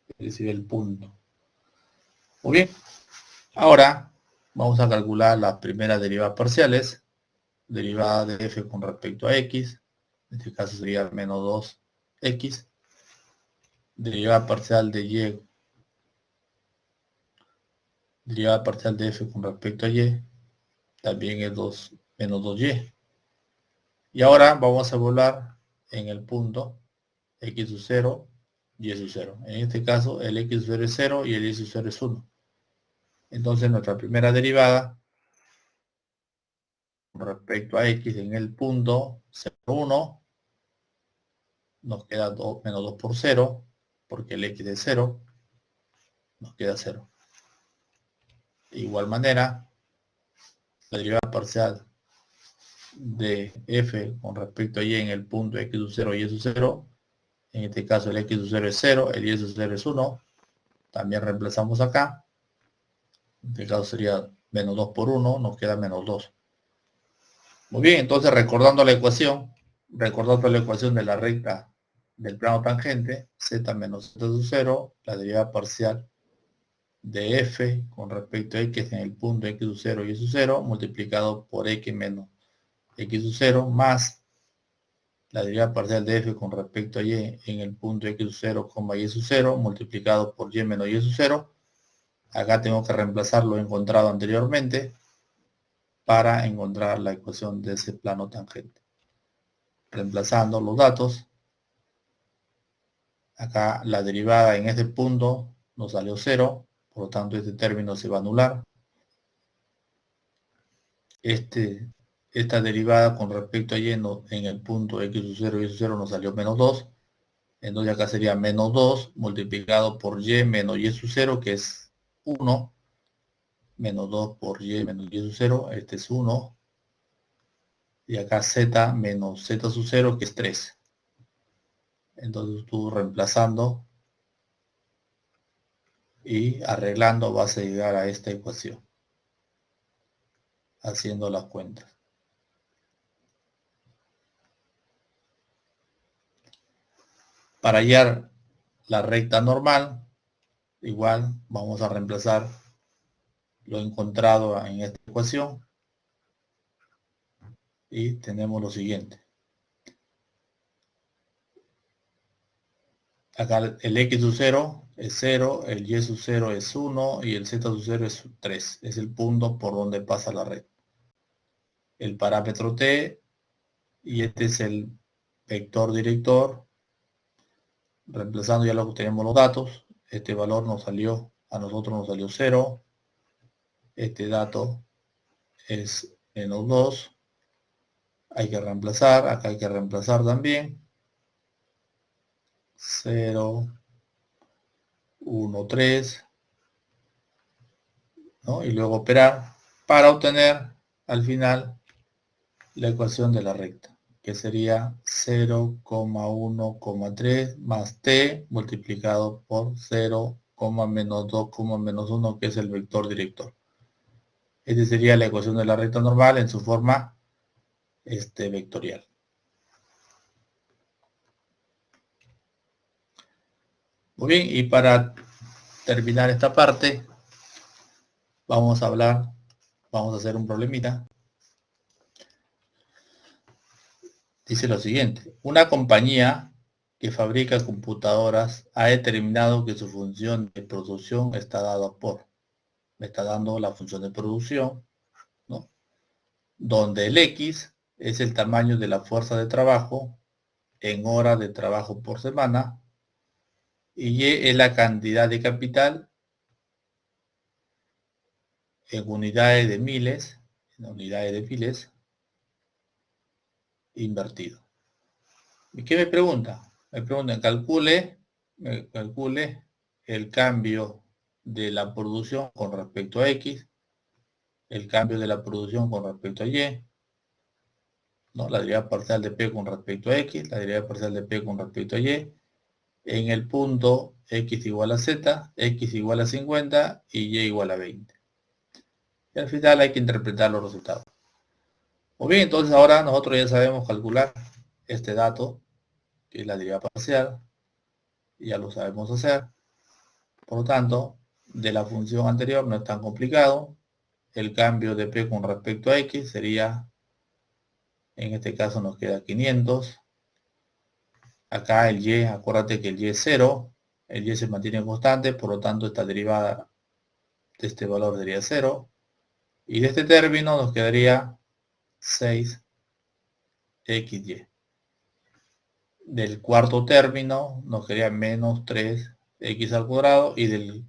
Es decir, el punto. Muy bien. Ahora vamos a calcular las primeras derivadas parciales. Derivada de f con respecto a x. En este caso sería menos 2x. Derivada parcial de y. Derivada parcial de f con respecto a y. También es menos 2y. Y ahora vamos a evaluar en el punto x sub 0, y sub 0. En este caso el x sub 0 es 0 y el y sub 0 es 1. Entonces nuestra primera derivada con respecto a x en el punto 0, 1, nos queda menos 2 por 0, porque el x es 0, nos queda 0. De igual manera, la derivada parcial de f con respecto a y en el punto x sub 0 y sub 0, en este caso el x sub 0 es 0, el y sub 0 es 1, también reemplazamos acá, en este caso sería menos 2 por 1, nos queda menos 2. Muy bien, entonces recordando la ecuación de la recta del plano tangente, z menos z sub 0, la derivada parcial de f con respecto a x en el punto x sub 0 y sub 0, multiplicado por x menos x sub 0, más la derivada parcial de f con respecto a y en el punto x sub 0, y sub 0, multiplicado por y menos y sub 0. Acá tengo que reemplazar lo encontrado anteriormente para encontrar la ecuación de ese plano tangente. Reemplazando los datos, acá la derivada en este punto nos salió 0, por lo tanto este término se va a anular. Este esta derivada con respecto a y en el punto x sub 0 y sub 0 nos salió menos 2. Entonces acá sería menos 2 multiplicado por y menos y sub 0, que es 1. Menos 2 por y menos y sub 0, este es 1. Y acá z menos z sub 0, que es 3. Entonces tú reemplazando y arreglando vas a llegar a esta ecuación, haciendo las cuentas. Para hallar la recta normal, igual vamos a reemplazar lo encontrado en esta ecuación y tenemos lo siguiente. Acá el x sub 0 es 0, el y sub 0 es 1 y el z sub 0 es 3. Es el punto por donde pasa la red. El parámetro t, y este es el vector director. Reemplazando ya lo que tenemos los datos, este valor nos salió, a nosotros nos salió 0. Este dato es menos 2. Hay que reemplazar, acá hay que reemplazar también. 0, 1, 3, ¿no? Y luego operar para obtener al final la ecuación de la recta, que sería 0,1,3 más t multiplicado por 0, menos 2, menos 1, que es el vector director. Esta sería la ecuación de la recta normal en su forma vectorial. Muy bien, y para terminar esta parte, vamos a hacer un problemita. Dice lo siguiente: una compañía que fabrica computadoras ha determinado que su función de producción está dada por, me está dando la función de producción, ¿no? Donde el X es el tamaño de la fuerza de trabajo en horas de trabajo por semana, y Y es la cantidad de capital en unidades de miles, invertido. ¿Y qué me pregunta? Me pregunta, calcule el cambio de la producción con respecto a X, el cambio de la producción con respecto a Y, ¿no? La derivada parcial de P con respecto a X, la derivada parcial de P con respecto a Y, en el punto X igual a Z, X igual a 50 y Y igual a 20. Y al final hay que interpretar los resultados. Muy bien, entonces ahora nosotros ya sabemos calcular este dato, que es la derivada parcial, y ya lo sabemos hacer. Por lo tanto, de la función anterior no es tan complicado. El cambio de P con respecto a X sería, en este caso nos queda 500. Acá el Y, acuérdate que el Y es 0, el Y se mantiene constante, por lo tanto esta derivada de este valor sería 0. Y de este término nos quedaría 6xy. Del cuarto término nos quedaría menos 3x al cuadrado, y del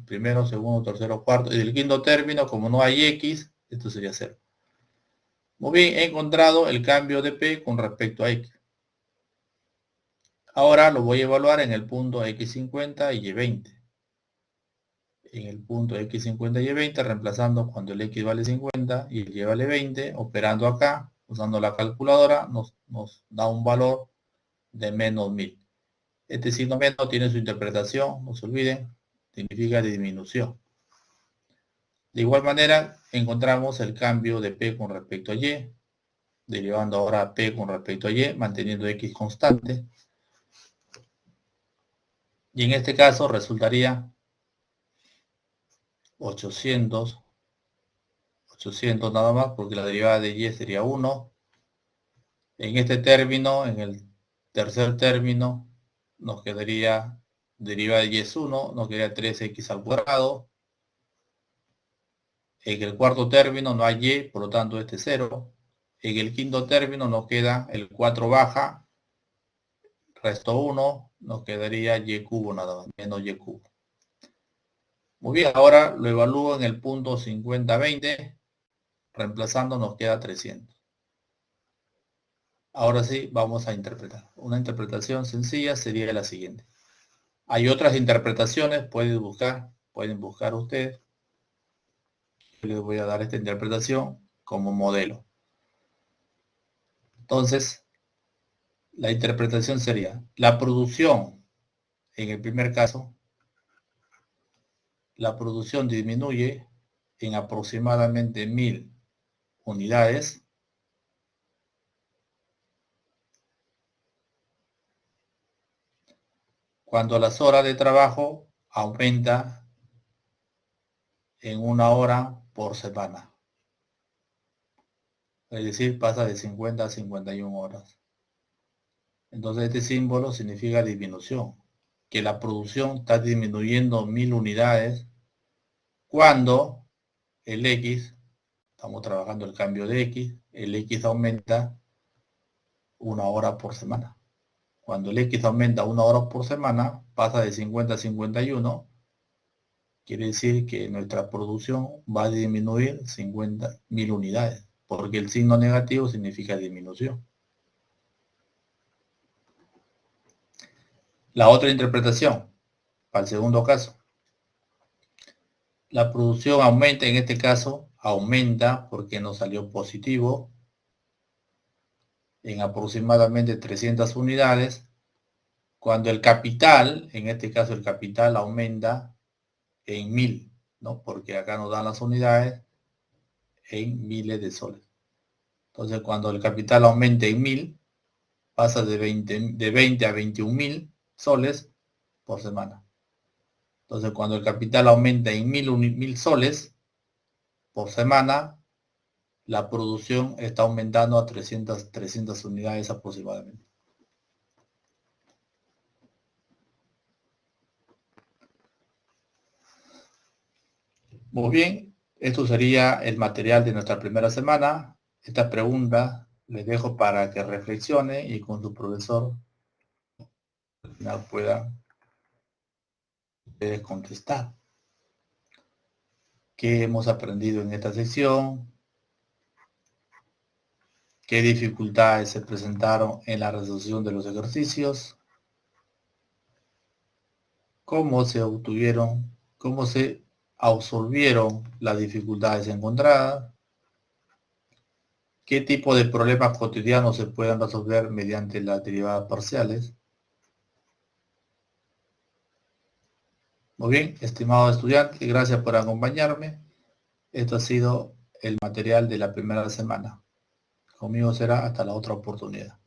primero, segundo, tercero, cuarto, y del quinto término, como no hay x, esto sería 0. Muy bien, he encontrado el cambio de P con respecto a x. Ahora lo voy a evaluar en el punto x50 y y20. En el punto x50 y y20, reemplazando cuando el x vale 50 y el y vale 20, operando acá, usando la calculadora, nos da un valor de menos 1000. Este signo menos tiene su interpretación, no se olviden, significa disminución. De igual manera, encontramos el cambio de P con respecto a Y, derivando ahora P con respecto a Y, manteniendo X constante. Y en este caso resultaría 800 nada más, porque la derivada de Y sería 1. En este término, en el tercer término, nos quedaría derivada de Y es 1, nos quedaría 3x al cuadrado. En el cuarto término no hay Y, por lo tanto este es 0. En el quinto término nos queda el 4 baja, resto 1, nos quedaría Y cubo nada más, menos Y cubo. Muy bien, ahora lo evalúo en el punto 50-20. Reemplazando nos queda 300. Ahora sí, vamos a interpretar. Una interpretación sencilla sería la siguiente. Hay otras interpretaciones, pueden buscar ustedes. Yo les voy a dar esta interpretación como modelo. Entonces, la interpretación sería, la producción, en el primer caso, la producción disminuye en aproximadamente 1000 unidades cuando las horas de trabajo aumenta en 1 hora por semana. Es decir, pasa de 50 a 51 horas. Entonces este símbolo significa disminución, que la producción está disminuyendo 1000 unidades cuando el X, estamos trabajando el cambio de X, el X aumenta 1 hora por semana. Cuando el X aumenta 1 hora por semana, pasa de 50 a 51, quiere decir que nuestra producción va a disminuir 50.000 unidades, porque el signo negativo significa disminución. La otra interpretación, para el segundo caso. La producción aumenta, en este caso, aumenta porque nos salió positivo en aproximadamente 300 unidades, cuando el capital, en este caso el capital aumenta en 1000, ¿no? Porque acá nos dan las unidades en miles de soles. Entonces, cuando el capital aumenta en 1000, pasa de 20 a 21.000 soles por semana. Entonces, cuando el capital aumenta en 1000 soles por semana, la producción está aumentando a 300 unidades aproximadamente. Muy bien, esto sería el material de nuestra primera semana. Esta pregunta les dejo para que reflexione y con su profesor al final puedan contestar. ¿Qué hemos aprendido en esta sección? ¿Qué dificultades se presentaron en la resolución de los ejercicios? ¿Cómo se obtuvieron, cómo se absorbieron las dificultades encontradas? ¿Qué tipo de problemas cotidianos se pueden resolver mediante las derivadas parciales? Muy bien, estimado estudiante, gracias por acompañarme. Esto ha sido el material de la primera semana. Conmigo será hasta la otra oportunidad.